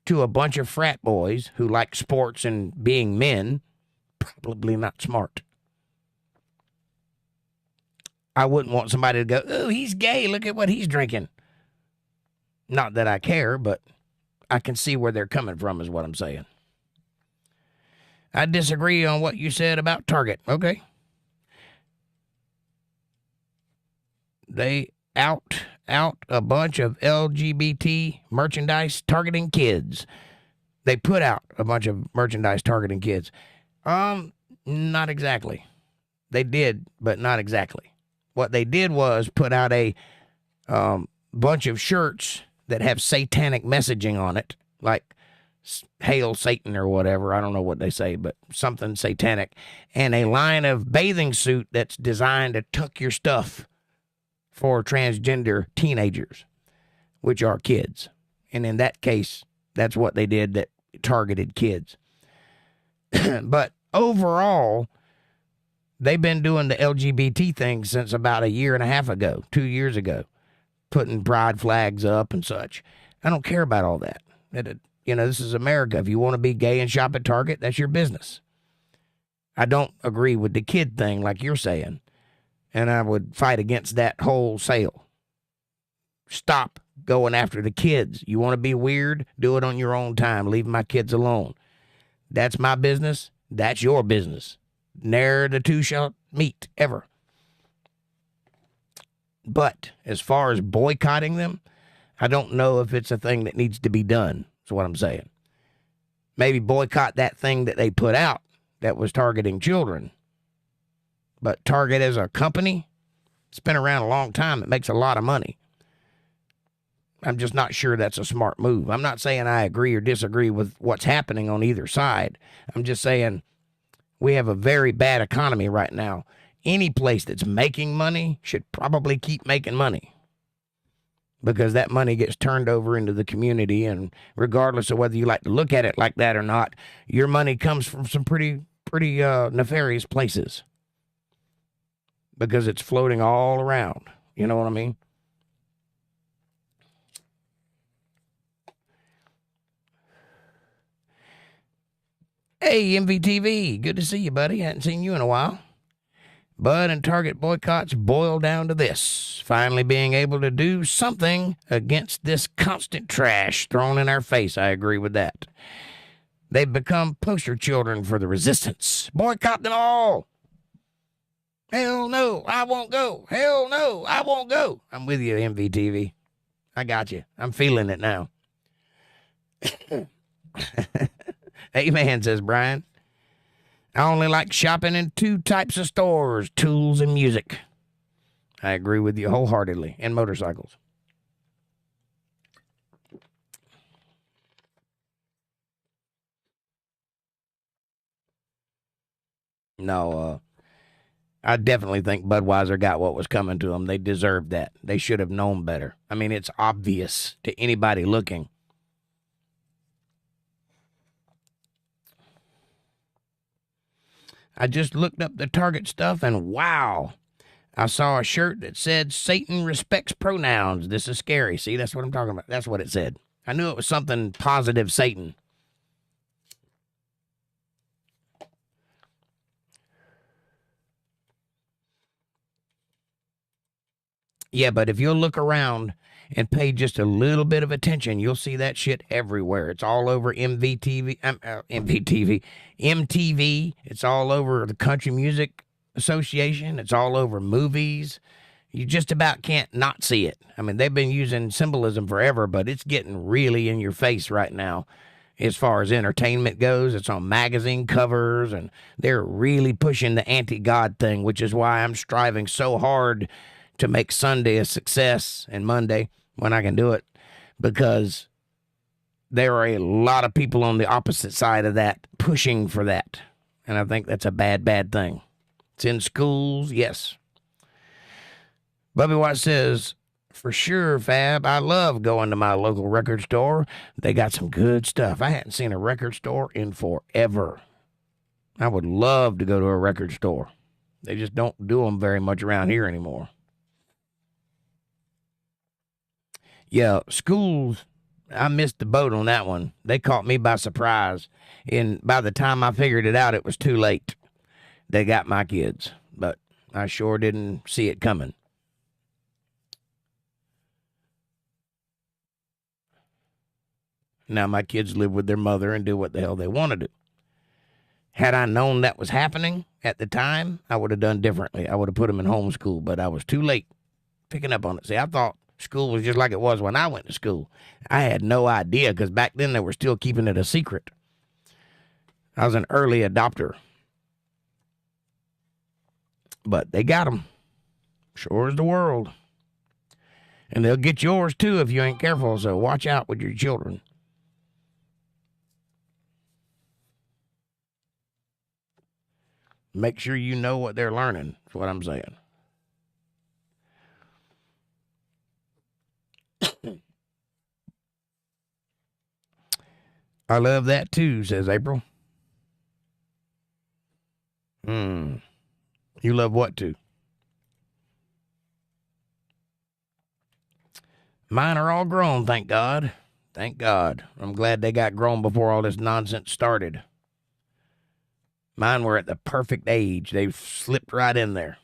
to a bunch of frat boys who like sports and being men, probably not smart. I wouldn't want somebody to go, oh, he's gay, look at what he's drinking. Not that I care, but I can see where they're coming from is what I'm saying. I disagree on what you said about Target. Okay. They out a bunch of LGBT merchandise targeting kids. They put out a bunch of merchandise targeting kids. Not exactly. They did, but not exactly. What they did was put out a bunch of shirts that have satanic messaging on it, like Hail Satan or whatever. I don't know what they say, but something satanic. And a line of bathing suit that's designed to tuck your stuff for transgender teenagers, which are kids. And in that case, that's what they did, that targeted kids. But overall, they've been doing the LGBT thing since about a year and a half ago, 2 years ago, putting pride flags up and such. I don't care about all that. You know, this is America. If you want to be gay and shop at Target, that's your business. I don't agree with the kid thing like you're saying, and I would fight against that wholesale. Stop going after the kids. You want to be weird? Do it on your own time. Leave my kids alone. That's my business. That's your business. Ne'er the two shall meet, ever. But as far as boycotting them, I don't know if it's a thing that needs to be done, is what I'm saying. Maybe boycott that thing that they put out that was targeting children. But Target as a company, it's been around a long time. It makes a lot of money. I'm just not sure that's a smart move. I'm not saying I agree or disagree with what's happening on either side. I'm just saying we have a very bad economy right now. Any place that's making money should probably keep making money, because that money gets turned over into the community, and regardless of whether you like to look at it like that or not, your money comes from some pretty nefarious places, because it's floating all around. You know what I mean? Hey, MVTV, good to see you, buddy. Hadn't seen you in a while. Bud and Target boycotts boil down to this: finally being able to do something against this constant trash thrown in our face. I agree with that. They've become poster children for the resistance. Boycott them all. Hell no, I won't go. Hell no, I won't go. I'm with you, MVTV. I got you. I'm feeling it now. Amen, says Brian. I only like shopping in two types of stores, tools and music. I agree with you wholeheartedly. And motorcycles. No, I definitely think Budweiser got what was coming to them. They deserved that. They should have known better. I mean, it's obvious to anybody looking. I just looked up the Target stuff, and wow, I saw a shirt that said, Satan respects pronouns. This is scary. See, that's what I'm talking about. That's what it said. I knew it was something positive Satan. Yeah, but if you'll look around and pay just a little bit of attention, you'll see that shit everywhere. It's all over MTV. It's all over the Country Music Association. It's all over movies. You just about can't not see it. I mean, they've been using symbolism forever, but it's getting really in your face right now as far as entertainment goes. It's on magazine covers, and they're really pushing the anti-God thing, which is why I'm striving so hard to make Sunday a success and Monday when I can do it, because there are a lot of people on the opposite side of that pushing for that. And I think that's a bad, bad thing. It's in schools, yes. Bubby White says, for sure, Fab, I love going to my local record store. They got some good stuff. I hadn't seen a record store in forever. I would love to go to a record store. They just don't do them very much around here anymore. Yeah, schools, I missed the boat on that one. They caught me by surprise. And by the time I figured it out, it was too late. They got my kids, but I sure didn't see it coming. Now my kids live with their mother and do what the hell they want to do. Had I known that was happening at the time, I would have done differently. I would have put them in homeschool, but I was too late picking up on it. See, I thought school was just like it was when I went to school. I had no idea, because back then they were still keeping it a secret. I was an early adopter. But they got them. Sure as the world. And they'll get yours too if you ain't careful, so watch out with your children. Make sure you know what they're learning, is what I'm saying. I love that too, says April. You love what too? Mine are all grown, thank God. Thank God. I'm glad they got grown before all this nonsense started. Mine were at the perfect age. They slipped right in there.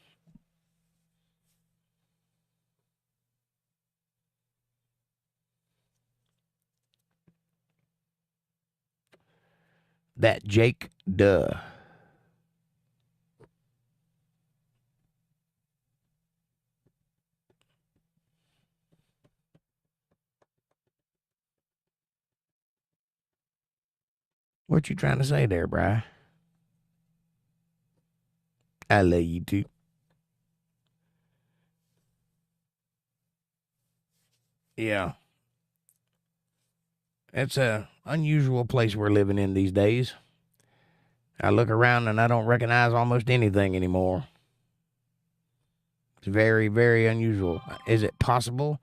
That Jake, duh. What you trying to say there, Bri? I love you too. Yeah. It's a unusual place we're living in these days. I look around and I don't recognize almost anything anymore. It's very, very unusual. Is it possible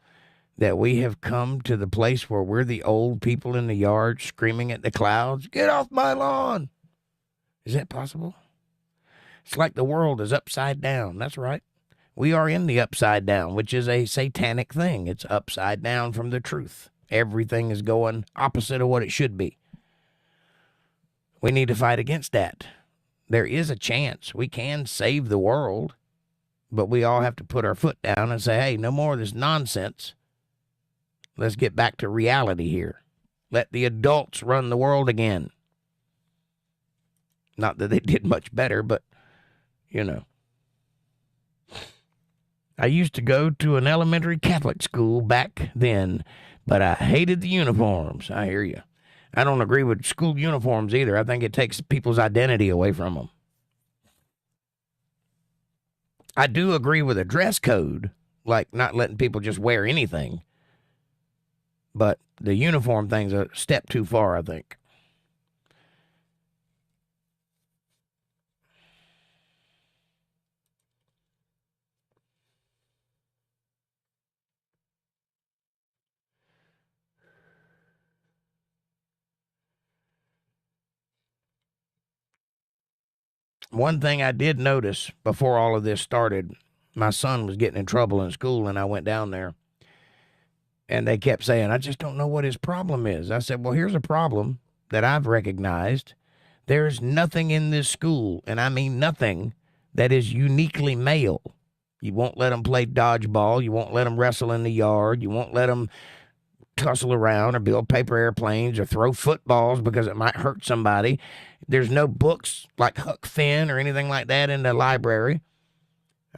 that we have come to the place where we're the old people in the yard screaming at the clouds, get off my lawn? Is that possible? It's like the world is upside down. That's right. We are in the upside down, which is a satanic thing. It's upside down from the truth. Everything is going opposite of what it should be. We need to fight against that. There is a chance we can save the world, but we all have to put our foot down and say, hey, no more of this nonsense. Let's get back to reality here. Let the adults run the world again. Not that they did much better, but, you know. I used to go to an elementary Catholic school back then, but I hated the uniforms. I hear you. I don't agree with school uniforms either. I think it takes people's identity away from them. I do agree with a dress code, like not letting people just wear anything. But the uniform thing's a step too far, I think. One thing I did notice before all of this started, my son was getting in trouble in school, and I went down there. And they kept saying, I just don't know what his problem is. I said, well, here's a problem that I've recognized. There's nothing in this school, and I mean nothing, that is uniquely male. You won't let them play dodgeball. You won't let them wrestle in the yard. You won't let them tussle around or build paper airplanes or throw footballs because it might hurt somebody. There's no books like Huck Finn or anything like that in the library.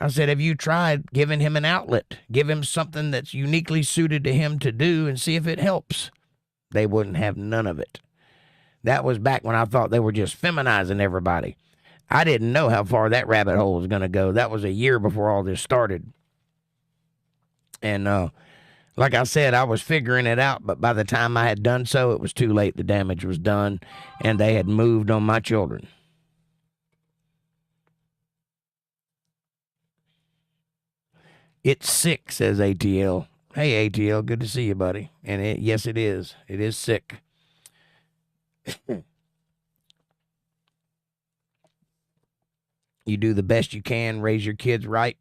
I said, have you tried giving him an outlet? Give him something that's uniquely suited to him to do and see if it helps. They wouldn't have none of it. That was back when I thought they were just feminizing everybody. I didn't know how far that rabbit hole was going to go. That was a year before all this started. And like I said, I was figuring it out, but by the time I had done so, it was too late. The damage was done, and they had moved on my children. It's sick, says ATL. Hey, ATL, good to see you, buddy. And yes, it is. It is sick. You do the best you can, raise your kids right,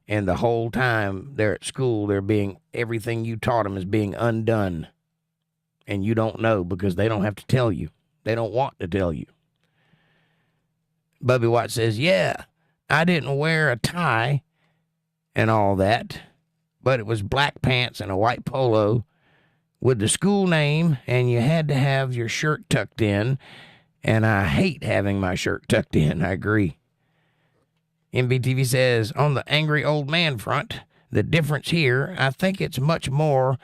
and the whole time they're at school, everything you taught them is being undone. And you don't know because they don't have to tell you. They don't want to tell you. Bubby White says, yeah, I didn't wear a tie and all that, but it was black pants and a white polo with the school name, and you had to have your shirt tucked in, and I hate having my shirt tucked in. I agree. MBTV says, on the angry old man front, the difference here, I think it's much more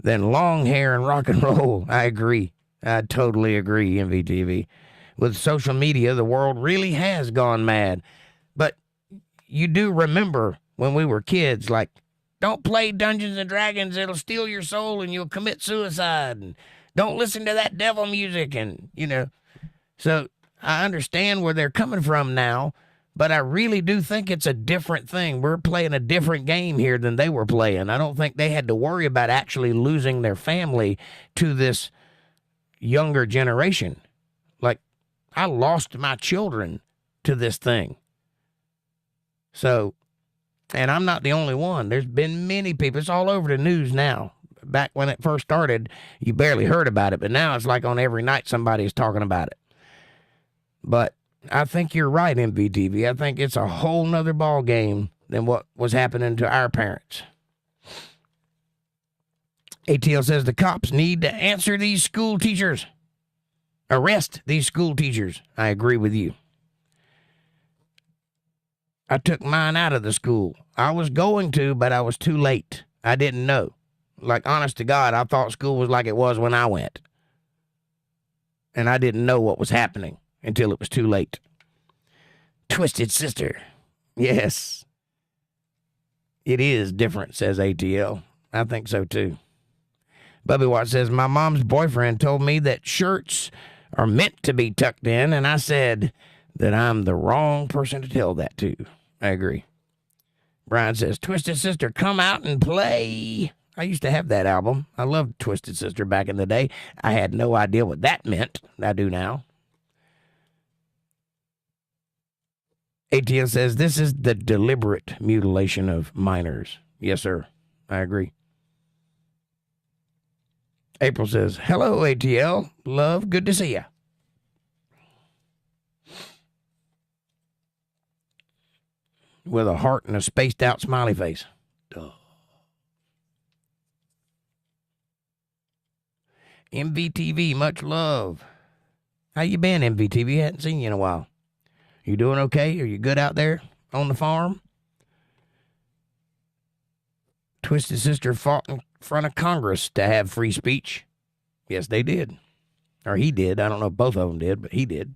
than long hair and rock and roll. I agree. I totally agree, MVTV. With social media, the world really has gone mad. But you do remember when we were kids, like, don't play Dungeons and Dragons, it'll steal your soul and you'll commit suicide. And don't listen to that devil music. And, so I understand where they're coming from now, but I really do think it's a different thing. We're playing a different game here than they were playing. I don't think they had to worry about actually losing their family to this younger generation. Like, I lost my children to this thing. So, and I'm not the only one. There's been many people. It's all over the news now. Back when it first started, you barely heard about it, but now it's like on every night somebody is talking about it. But I think you're right, MVTV. I think it's a whole nother ball game than what was happening to our parents. ATL says the cops need to answer these school teachers. Arrest these school teachers. I agree with you. I took mine out of the school. I was going to, but I was too late. I didn't know. Like, honest to God, I thought school was like it was when I went. And I didn't know what was happening until it was too late. Twisted Sister. Yes. It is different, says ATL. I think so, too. Bubby Watt says, my mom's boyfriend told me that shirts are meant to be tucked in, and I said that I'm the wrong person to tell that to. I agree. Brian says, Twisted Sister, come out and play. I used to have that album. I loved Twisted Sister back in the day. I had no idea what that meant. I do now. ATL says, this is the deliberate mutilation of minors. Yes, sir. I agree. April says, hello, ATL. Love, good to see ya. With a heart and a spaced out smiley face. Duh. MVTV, much love. How you been, MVTV? Hadn't seen you in a while. You doing okay? Are you good out there on the farm? Twisted Sister fought in front of Congress to have free speech. Yes, they did. Or he did. I don't know if both of them did, but he did.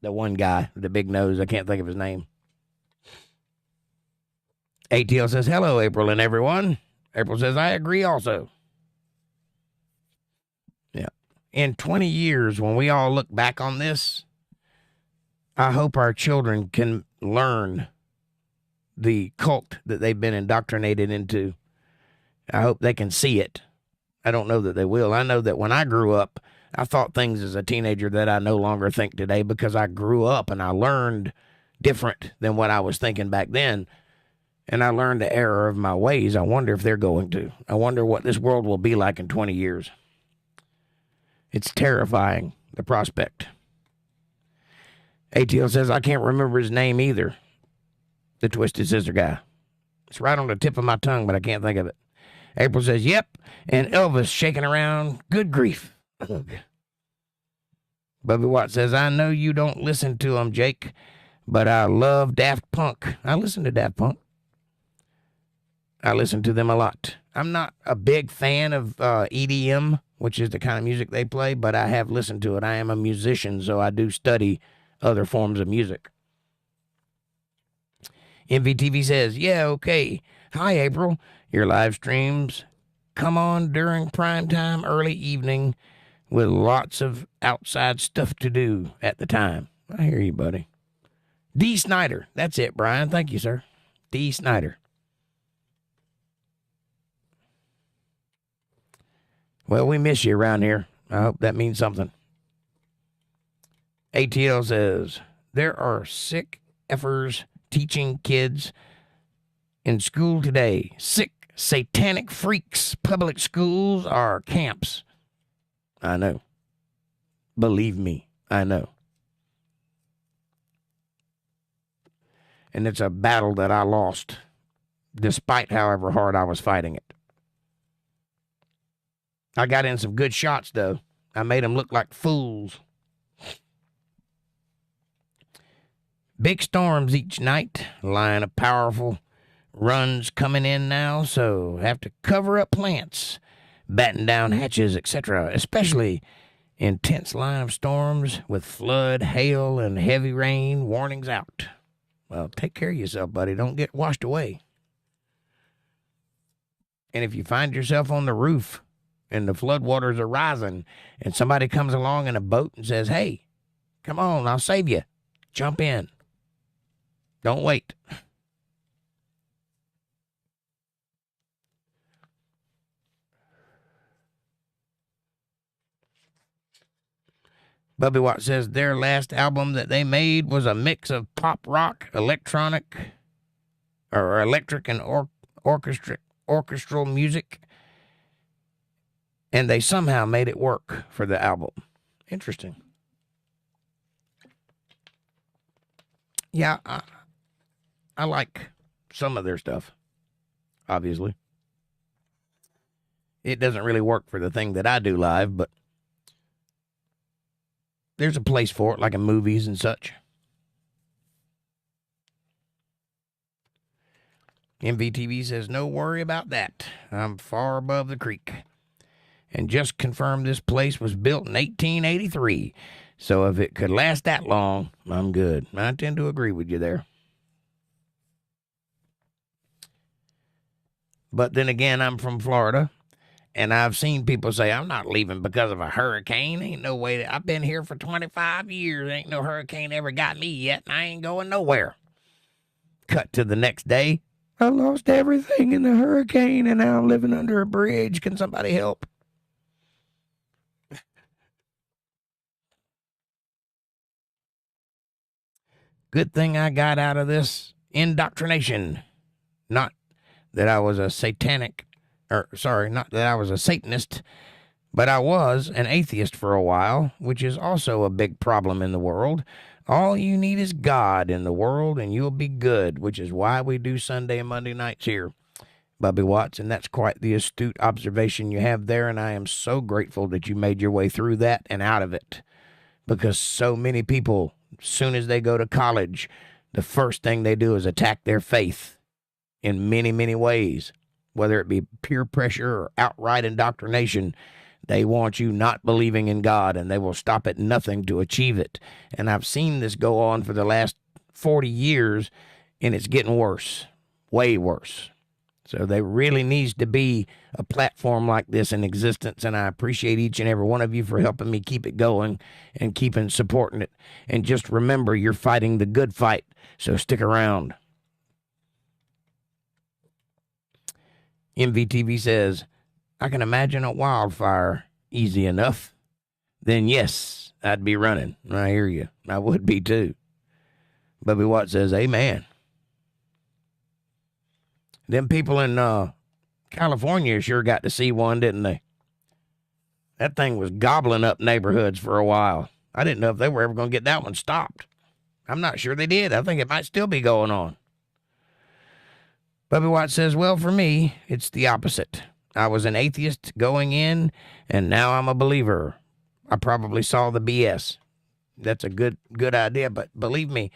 The one guy with the big nose, I can't think of his name. ATL says, hello, April and everyone. April says, I agree also. Yeah. In 20 years, when we all look back on this, I hope our children can learn the cult that they've been indoctrinated into. I hope they can see it. I don't know that they will. I know that when I grew up, I thought things as a teenager that I no longer think today because I grew up and I learned different than what I was thinking back then. And I learned the error of my ways. I wonder if they're going to. I wonder what this world will be like in 20 years. It's terrifying, the prospect. ATL says, I can't remember his name either. The Twisted Sister guy. It's right on the tip of my tongue, but I can't think of it. April says, yep. And Elvis shaking around. Good grief. Bubby Watt says, I know you don't listen to him, Jake, but I love Daft Punk. I listen to Daft Punk. I listen to them a lot. I'm not a big fan of EDM, which is the kind of music they play, but I have listened to it. I am a musician, so I do study other forms of music. MVTV says, yeah, okay. Hi, April. Your live streams come on during prime time, early evening, with lots of outside stuff to do at the time. I hear you, buddy. D. Snyder. That's it, Brian. Thank you, sir. D. Snyder. Well, we miss you around here. I hope that means something. ATL says, there are sick effers teaching kids in school today. Sick, satanic freaks. Public schools are camps. I know. Believe me, I know. And it's a battle that I lost, despite however hard I was fighting it. I got in some good shots, though. I made them look like fools. Big storms each night. Line of powerful runs coming in now, so have to cover up plants, batten down hatches, etc. Especially intense line of storms with flood, hail, and heavy rain warnings out. Well, take care of yourself, buddy. Don't get washed away. And if you find yourself on the roof and the floodwaters are rising and somebody comes along in a boat and says, hey, come on, I'll save you. Jump in. Don't wait. Bubby Watt says their last album that they made was a mix of pop rock, electric and orchestral music, and they somehow made it work for the album. Interesting. Yeah, I like some of their stuff, obviously. It doesn't really work for the thing that I do live, but there's a place for it, like in movies and such. MVTV says, no worry about that. I'm far above the creek. And just confirmed this place was built in 1883. So if it could last that long, I'm good. I tend to agree with you there. But then again, I'm from Florida. And I've seen people say, I'm not leaving because of a hurricane. Ain't no way. I've been here for 25 years. Ain't no hurricane ever got me yet, and I ain't going nowhere. Cut to the next day. I lost everything in the hurricane, and now I'm living under a bridge. Can somebody help? Good thing I got out of this indoctrination. Not that I was a not that I was a Satanist, but I was an atheist for a while, which is also a big problem in the world. All you need is God in the world, and you'll be good, which is why we do Sunday and Monday nights here, Bubby Watts, and that's quite the astute observation you have there, and I am so grateful that you made your way through that and out of it, because so many people, as soon as they go to college, the first thing they do is attack their faith in many, many ways. Whether it be peer pressure or outright indoctrination, they want you not believing in God, and they will stop at nothing to achieve it. And I've seen this go on for the last 40 years, and it's getting worse. way worse. So there really needs to be a platform like this in existence, and I appreciate each and every one of you for helping me keep it going and keeping supporting it. And just remember, you're fighting the good fight, so stick around. MVTV says, I can imagine a wildfire easy enough. Then yes, I'd be running. I hear you. I would be too. Bubby Watt says, amen. Them people in California sure got to see one, didn't they? That thing was gobbling up neighborhoods for a while. I didn't know if they were ever going to get that one stopped. I'm not sure they did. I think it might still be going on. Bubby White says, well, for me, it's the opposite. I was an atheist going in, and now I'm a believer. I probably saw the BS. That's a good idea, but believe me,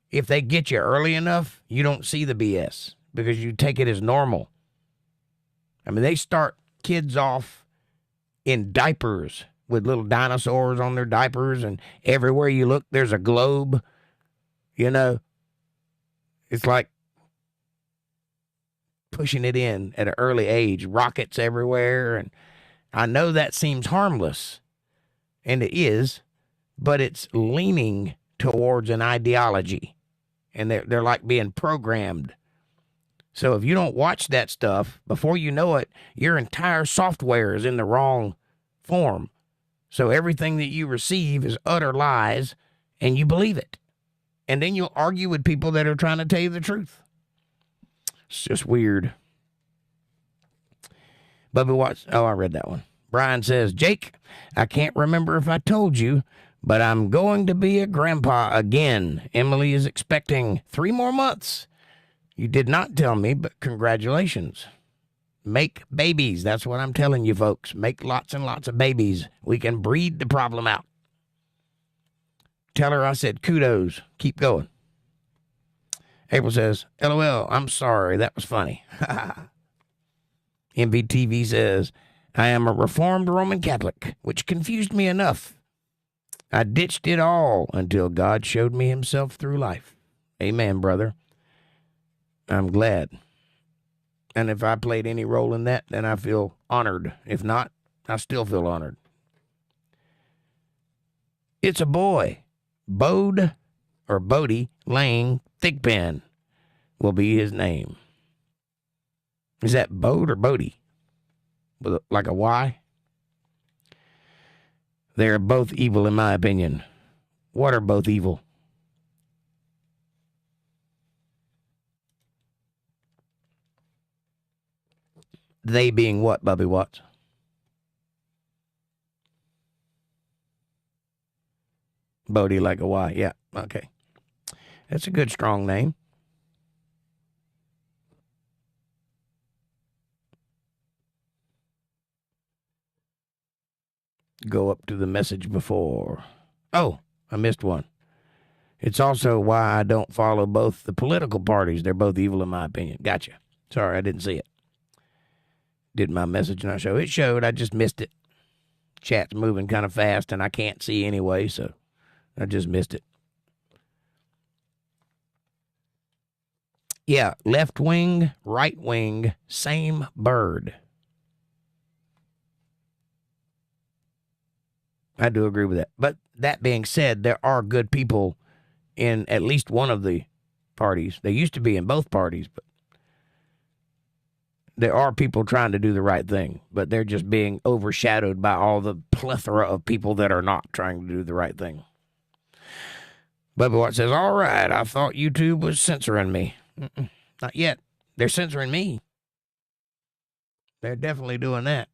if they get you early enough, you don't see the BS because you take it as normal. I mean, they start kids off in diapers with little dinosaurs on their diapers, and everywhere you look, there's a globe. You know, it's like pushing it in at an early age, rockets everywhere. And I know that seems harmless, and it is, but it's leaning towards an ideology, and they're like being programmed. So if you don't watch that stuff, before you know it, your entire software is in the wrong form. So everything that you receive is utter lies, and you believe it. And then you'll argue with people that are trying to tell you the truth. It's just weird. Bubby Watts. Oh, I read that one. Brian says, Jake, I can't remember if I told you, but I'm going to be a grandpa again. Emily is expecting 3 more months. You did not tell me, but congratulations. Make babies. That's what I'm telling you, folks. Make lots and lots of babies. We can breed the problem out. Tell her I said kudos. Keep going. April says, LOL, I'm sorry. That was funny. MVTV says, I am a Reformed Roman Catholic, which confused me enough. I ditched it all until God showed me himself through life. Amen, brother. I'm glad. And if I played any role in that, then I feel honored. If not, I still feel honored. It's a boy. Bodie Lang Thigpen will be his name. Is that Bode or Bodie? With like a Y? They're both evil in my opinion. What are both evil? They being what, Bubby Watts? Bodie like a Y. Yeah, okay. That's a good, strong name. Go up to the message before. Oh, I missed one. It's also why I don't follow both the political parties. They're both evil in my opinion. Gotcha. Sorry, I didn't see it. Did my message not show? It showed. I just missed it. Chat's moving kind of fast, and I can't see anyway, so I just missed it. Yeah, left wing, right wing, same bird. I do agree with that. But that being said, there are good people in at least one of the parties. They used to be in both parties, but there are people trying to do the right thing, but they're just being overshadowed by all the plethora of people that are not trying to do the right thing. Bubby Watt says, all right, I thought YouTube was censoring me. Not yet. They're censoring me. They're definitely doing that.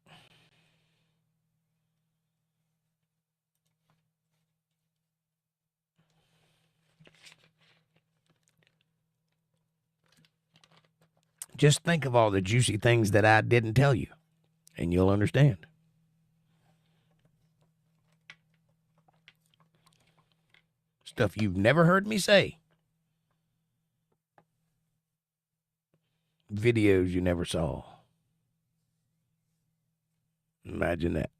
Just think of all the juicy things that I didn't tell you, and you'll understand. Stuff you've never heard me say. Videos you never saw. Imagine that.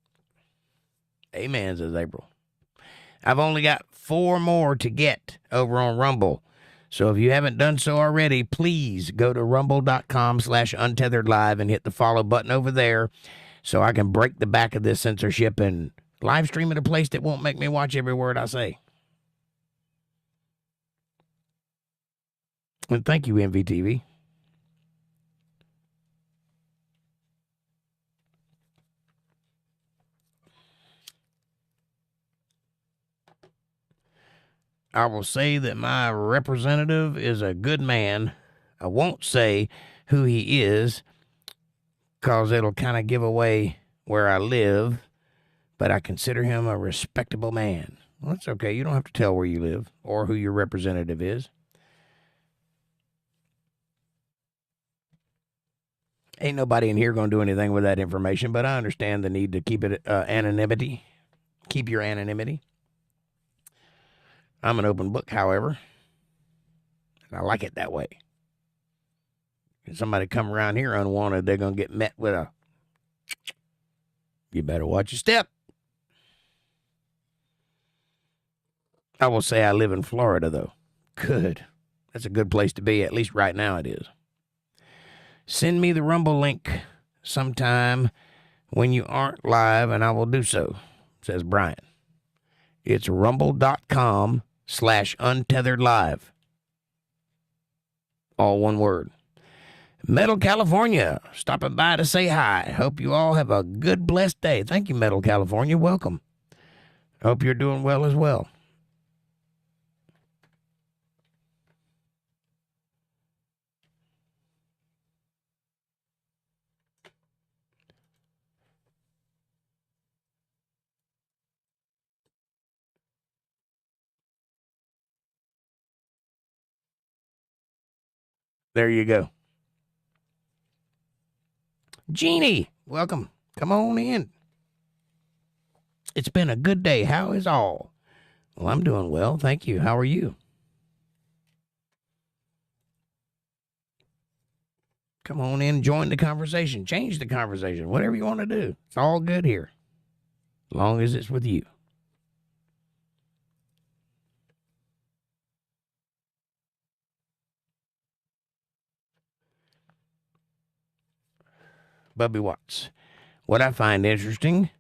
Amen, says April. I've only got 4 more to get over on Rumble. So if you haven't done so already, please go to rumble.com/untetheredlive and hit the follow button over there so I can break the back of this censorship and live stream at a place that won't make me watch every word I say. And thank you, MVTV. I will say that my representative is a good man. I won't say who he is because it'll kind of give away where I live, but I consider him a respectable man. Well, that's okay. You don't have to tell where you live or who your representative is. Ain't nobody in here going to do anything with that information, but I understand the need to keep it anonymity. Keep your anonymity. I'm an open book, however, and I like it that way. If somebody come around here unwanted, they're going to get met with a, you better watch your step. I will say I live in Florida, though. Good. That's a good place to be, at least right now it is. Send me the Rumble link sometime when you aren't live, and I will do so, says Brian. It's rumble.com/untetheredlive. All one word. Metal California, stopping by to say hi. Hope you all have a good, blessed day. Thank you, Metal California. Welcome. Hope you're doing well as well. There you go. Jeannie, welcome. Come on in. It's been a good day. How is all? Well, I'm doing well. Thank you. How are you? Come on in, join the conversation, change the conversation, whatever you want to do. It's all good here, as long as it's with you. Bubby Watts. What I find interesting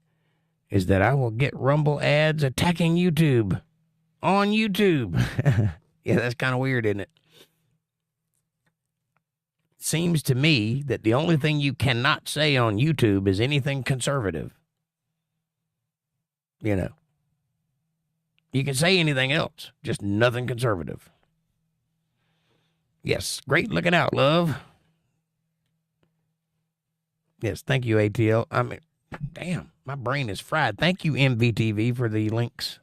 is that I will get Rumble ads attacking YouTube on YouTube. Yeah, that's kind of weird, isn't it? Seems to me that the only thing you cannot say on YouTube is anything conservative. You know, you can say anything else, just nothing conservative. Yes, great looking out, love. Yes, thank you, ATL. I mean, damn, my brain is fried. Thank you, MVTV, for the links.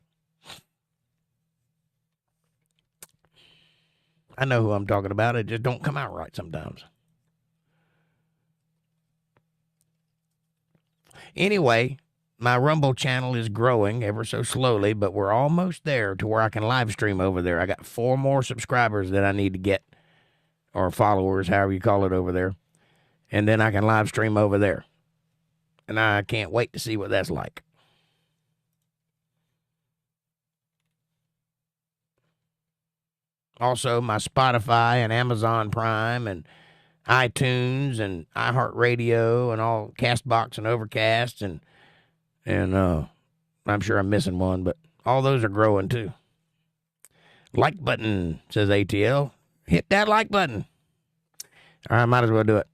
I know who I'm talking about. It just don't come out right sometimes. Anyway, my Rumble channel is growing ever so slowly, but we're almost there to where I can live stream over there. I got 4 more subscribers that I need to get, or followers, however you call it over there. And then I can live stream over there. And I can't wait to see what that's like. Also, my Spotify and Amazon Prime and iTunes and iHeartRadio and all CastBox and OverCast and I'm sure I'm missing one, but all those are growing too. Like button, says ATL. Hit that like button. All right, might as well do it.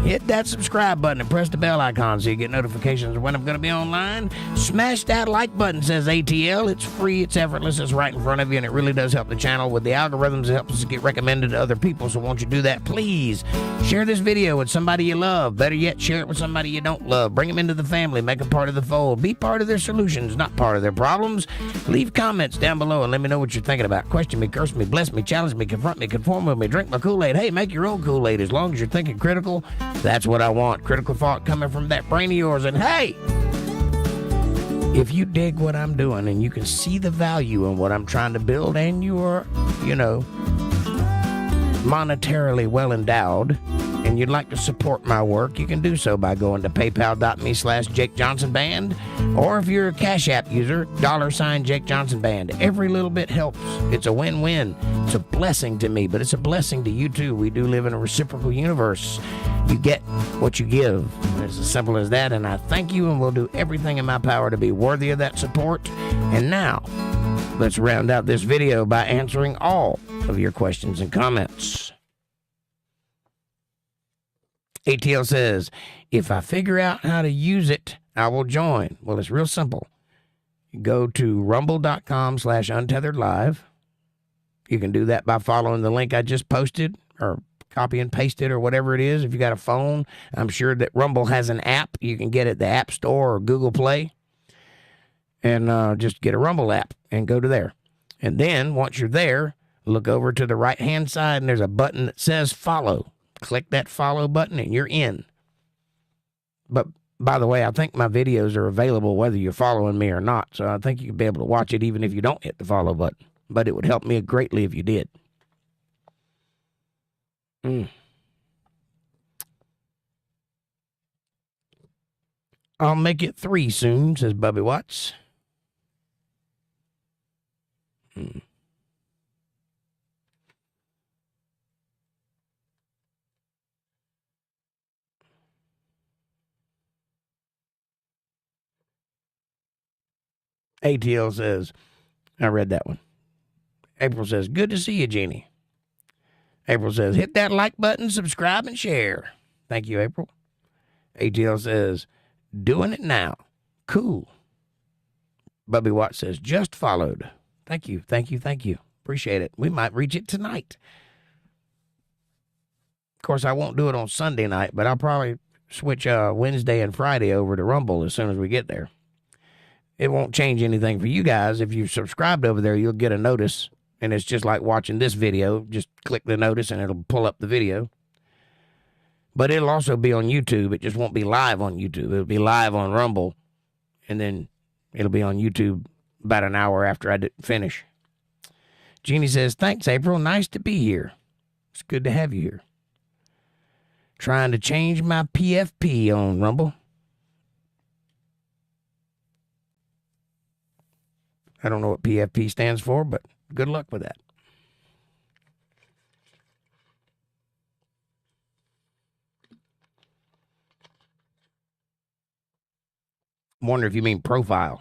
Hit that subscribe button and press the bell icon so you get notifications when I'm going to be online. Smash that like button, says ATL. It's free, it's effortless, it's right in front of you, and it really does help the channel with the algorithms. It helps us get recommended to other people, so won't you do that, please? Share this video with somebody you love. Better yet, share it with somebody you don't love. Bring them into the family. Make them part of the fold. Be part of their solutions, not part of their problems. Leave comments down below and let me know what you're thinking about. Question me, curse me, bless me, challenge me, confront me, conform with me, drink my Kool-Aid. Hey, make your own Kool-Aid as long as you're thinking critical. That's what I want. Critical thought coming from that brain of yours. And hey, if you dig what I'm doing and you can see the value in what I'm trying to build and you're, monetarily well endowed, and you'd like to support my work, you can do so by going to paypal.me/jakejohnsonband, or if you're a CashApp user, $JakeJohnsonBand. Every little bit helps. It's a win-win. It's a blessing to me, but it's a blessing to you too. We do live in a reciprocal universe. You get what you give. It's as simple as that, and I thank you, and will do everything in my power to be worthy of that support. And now, let's round out this video by answering all of your questions and comments. ATL says, if I figure out how to use it, I will join. Well, it's real simple. You go to rumble.com/UntetheredLive. You can do that by following the link I just posted, or copy and paste it, or whatever it is. If you got a phone, I'm sure that Rumble has an app. You can get it at the App Store or Google Play. And just get a Rumble app and go to there. And then, once you're there, look over to the right-hand side, and there's a button that says follow. Click that follow button, and you're in. But, by the way, I think my videos are available whether you're following me or not. So I think you can be able to watch it even if you don't hit the follow button. But it would help me greatly if you did. I'll make it 3 soon, says Bubby Watts. ATL says, I read that one. April says, good to see you, Jeannie. April says, hit that like button, subscribe, and share. Thank you, April. ATL says, doing it now. Cool. Bubby Watts says, just followed. Thank you, thank you, thank you. Appreciate it. We might reach it tonight. Of course, I won't do it on Sunday night, but I'll probably switch Wednesday and Friday over to Rumble as soon as we get there. It won't change anything for you guys. If you've subscribed over there, you'll get a notice. And it's just like watching this video. Just click the notice and it'll pull up the video. But it'll also be on YouTube. It just won't be live on YouTube. It'll be live on Rumble. And then it'll be on YouTube about an hour after I finish. Jeannie says, thanks, April. Nice to be here. It's good to have you here. Trying to change my PFP on Rumble. I don't know what PFP stands for, but good luck with that. I wonder if you mean profile.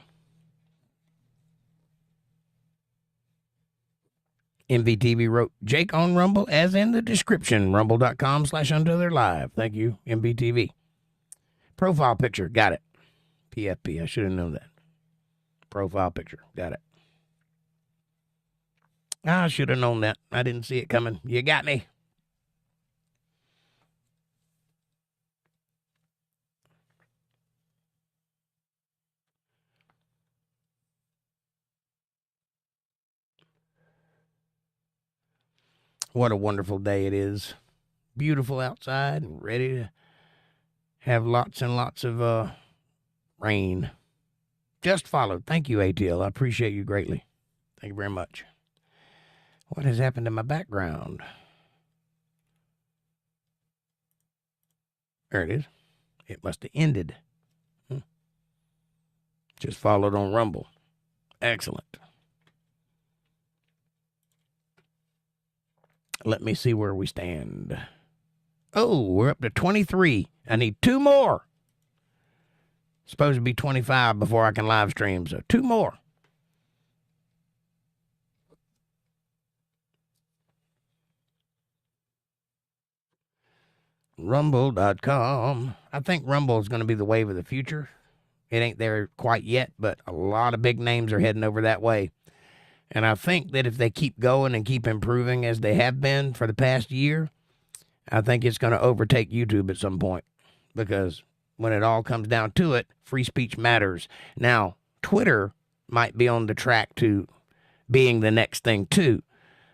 MVTV wrote, Jake on Rumble, as in the description, rumble.com/UntetheredLive. Thank you, MVTV. Profile picture, got it. PFP, I should have known that. Profile picture, got it. I should have known that. I didn't see it coming. You got me. What a wonderful day it is. Beautiful outside and ready to have lots and lots of rain. Just followed. Thank you, ATL. I appreciate you greatly. Thank you very much. What has happened to my background? There it is. It must have ended. Just followed on Rumble. Excellent. Let me see where we stand. Oh, we're up to 23. I need 2 more. Supposed to be 25 before I can live stream, so 2 more. Rumble.com. I think Rumble is going to be the wave of the future. It ain't there quite yet, but a lot of big names are heading over that way. And I think that if they keep going and keep improving as they have been for the past year, I think it's going to overtake YouTube at some point. Because when it all comes down to it, free speech matters. Now, Twitter might be on the track to being the next thing too.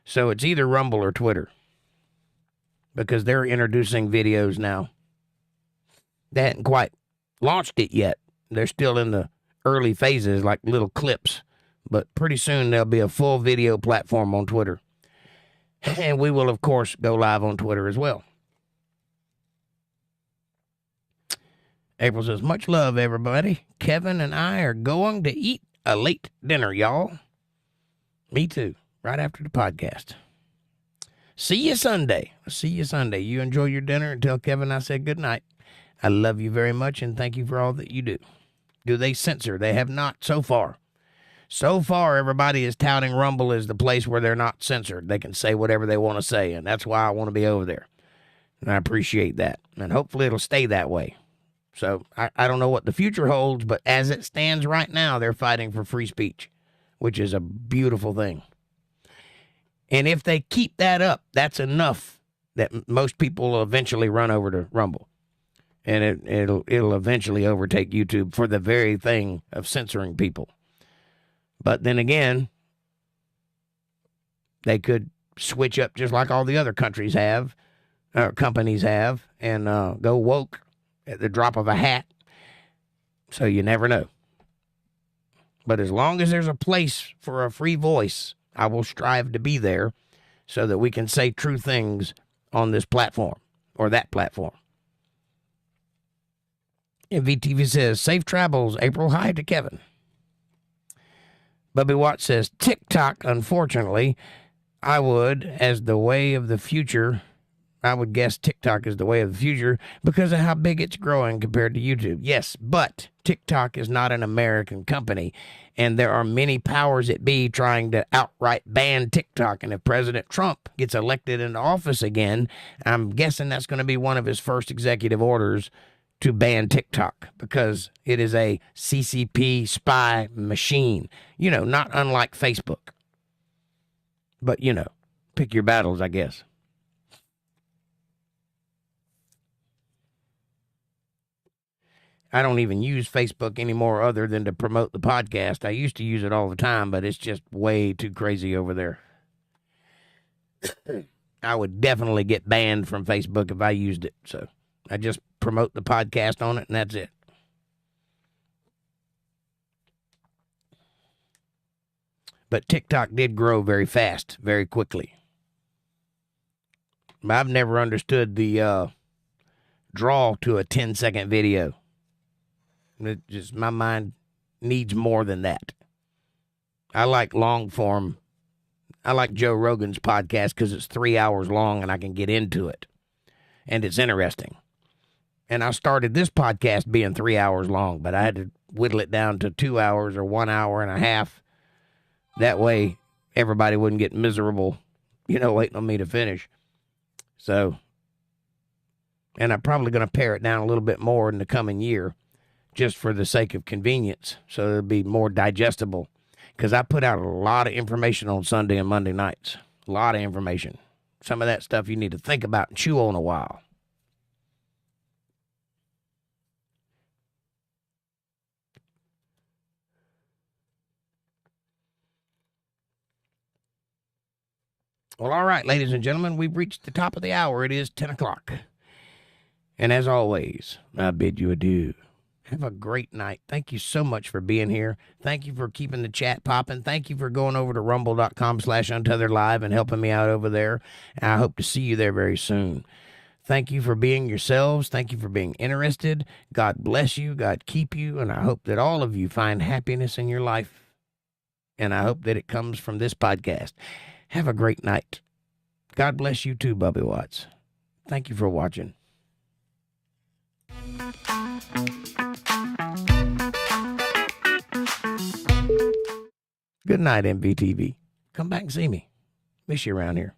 So it's either Rumble or Twitter. Because they're introducing videos now. They hadn't quite launched it yet. They're still in the early phases, like little clips. But pretty soon there'll be a full video platform on Twitter. And we will, of course, go live on Twitter as well. April says, much love, everybody. Kevin and I are going to eat a late dinner, y'all. Me too, right after the podcast. See you Sunday. See you Sunday. You enjoy your dinner and tell Kevin I said good night. I love you very much and thank you for all that you do. Do they censor? They have not so far. So far, everybody is touting Rumble as the place where they're not censored. They can say whatever they want to say, and that's why I want to be over there. And I appreciate that. And hopefully it'll stay that way. So I don't know what the future holds, but as it stands right now, they're fighting for free speech, which is a beautiful thing. And if they keep that up, that's enough that most people will eventually run over to Rumble. And it'll eventually overtake YouTube for the very thing of censoring people. But then again, they could switch up just like all the other countries have, or companies have, and go woke at the drop of a hat. So you never know. But as long as there's a place for a free voice, I will strive to be there so that we can say true things on this platform or that platform. And VTV says, safe travels, April. Hi to Kevin. Bubby Watts says, TikTok, unfortunately, I would, as the way of the future, I would guess TikTok is the way of the future because of how big it's growing compared to YouTube. Yes, but TikTok is not an American company, and there are many powers that be trying to outright ban TikTok. And if President Trump gets elected into office again, I'm guessing that's going to be one of his first executive orders to ban TikTok because it is a CCP spy machine. You know, not unlike Facebook. But, you know, pick your battles, I guess. I don't even use Facebook anymore other than to promote the podcast. I used to use it all the time, but it's just way too crazy over there. I would definitely get banned from Facebook if I used it. So I just promote the podcast on it, and that's it. But TikTok did grow very fast, very quickly. I've never understood the draw to a 10-second video. It just, my mind needs more than that. I like long form. I like Joe Rogan's podcast because it's 3 hours long and I can get into it. And it's interesting. And I started this podcast being 3 hours long, but I had to whittle it down to 2 hours or 1 hour and a half. That way, everybody wouldn't get miserable, you know, waiting on me to finish. So, and I'm probably going to pare it down a little bit more in the coming year, just for the sake of convenience, so it'll be more digestible. Because I put out a lot of information on Sunday and Monday nights. A lot of information. Some of that stuff you need to think about and chew on a while. Well, all right, ladies and gentlemen, we've reached the top of the hour. It is 10 o'clock. And as always, I bid you adieu. Have a great night. Thank you so much for being here. Thank you for keeping the chat popping. Thank you for going over to rumble.com/UntetheredLive and helping me out over there. And I hope to see you there very soon. Thank you for being yourselves. Thank you for being interested. God bless you. God keep you. And I hope that all of you find happiness in your life. And I hope that it comes from this podcast. Have a great night. God bless you too, Bubby Watts. Thank you for watching. Good night, MVTV. Come back and see me. Miss you around here.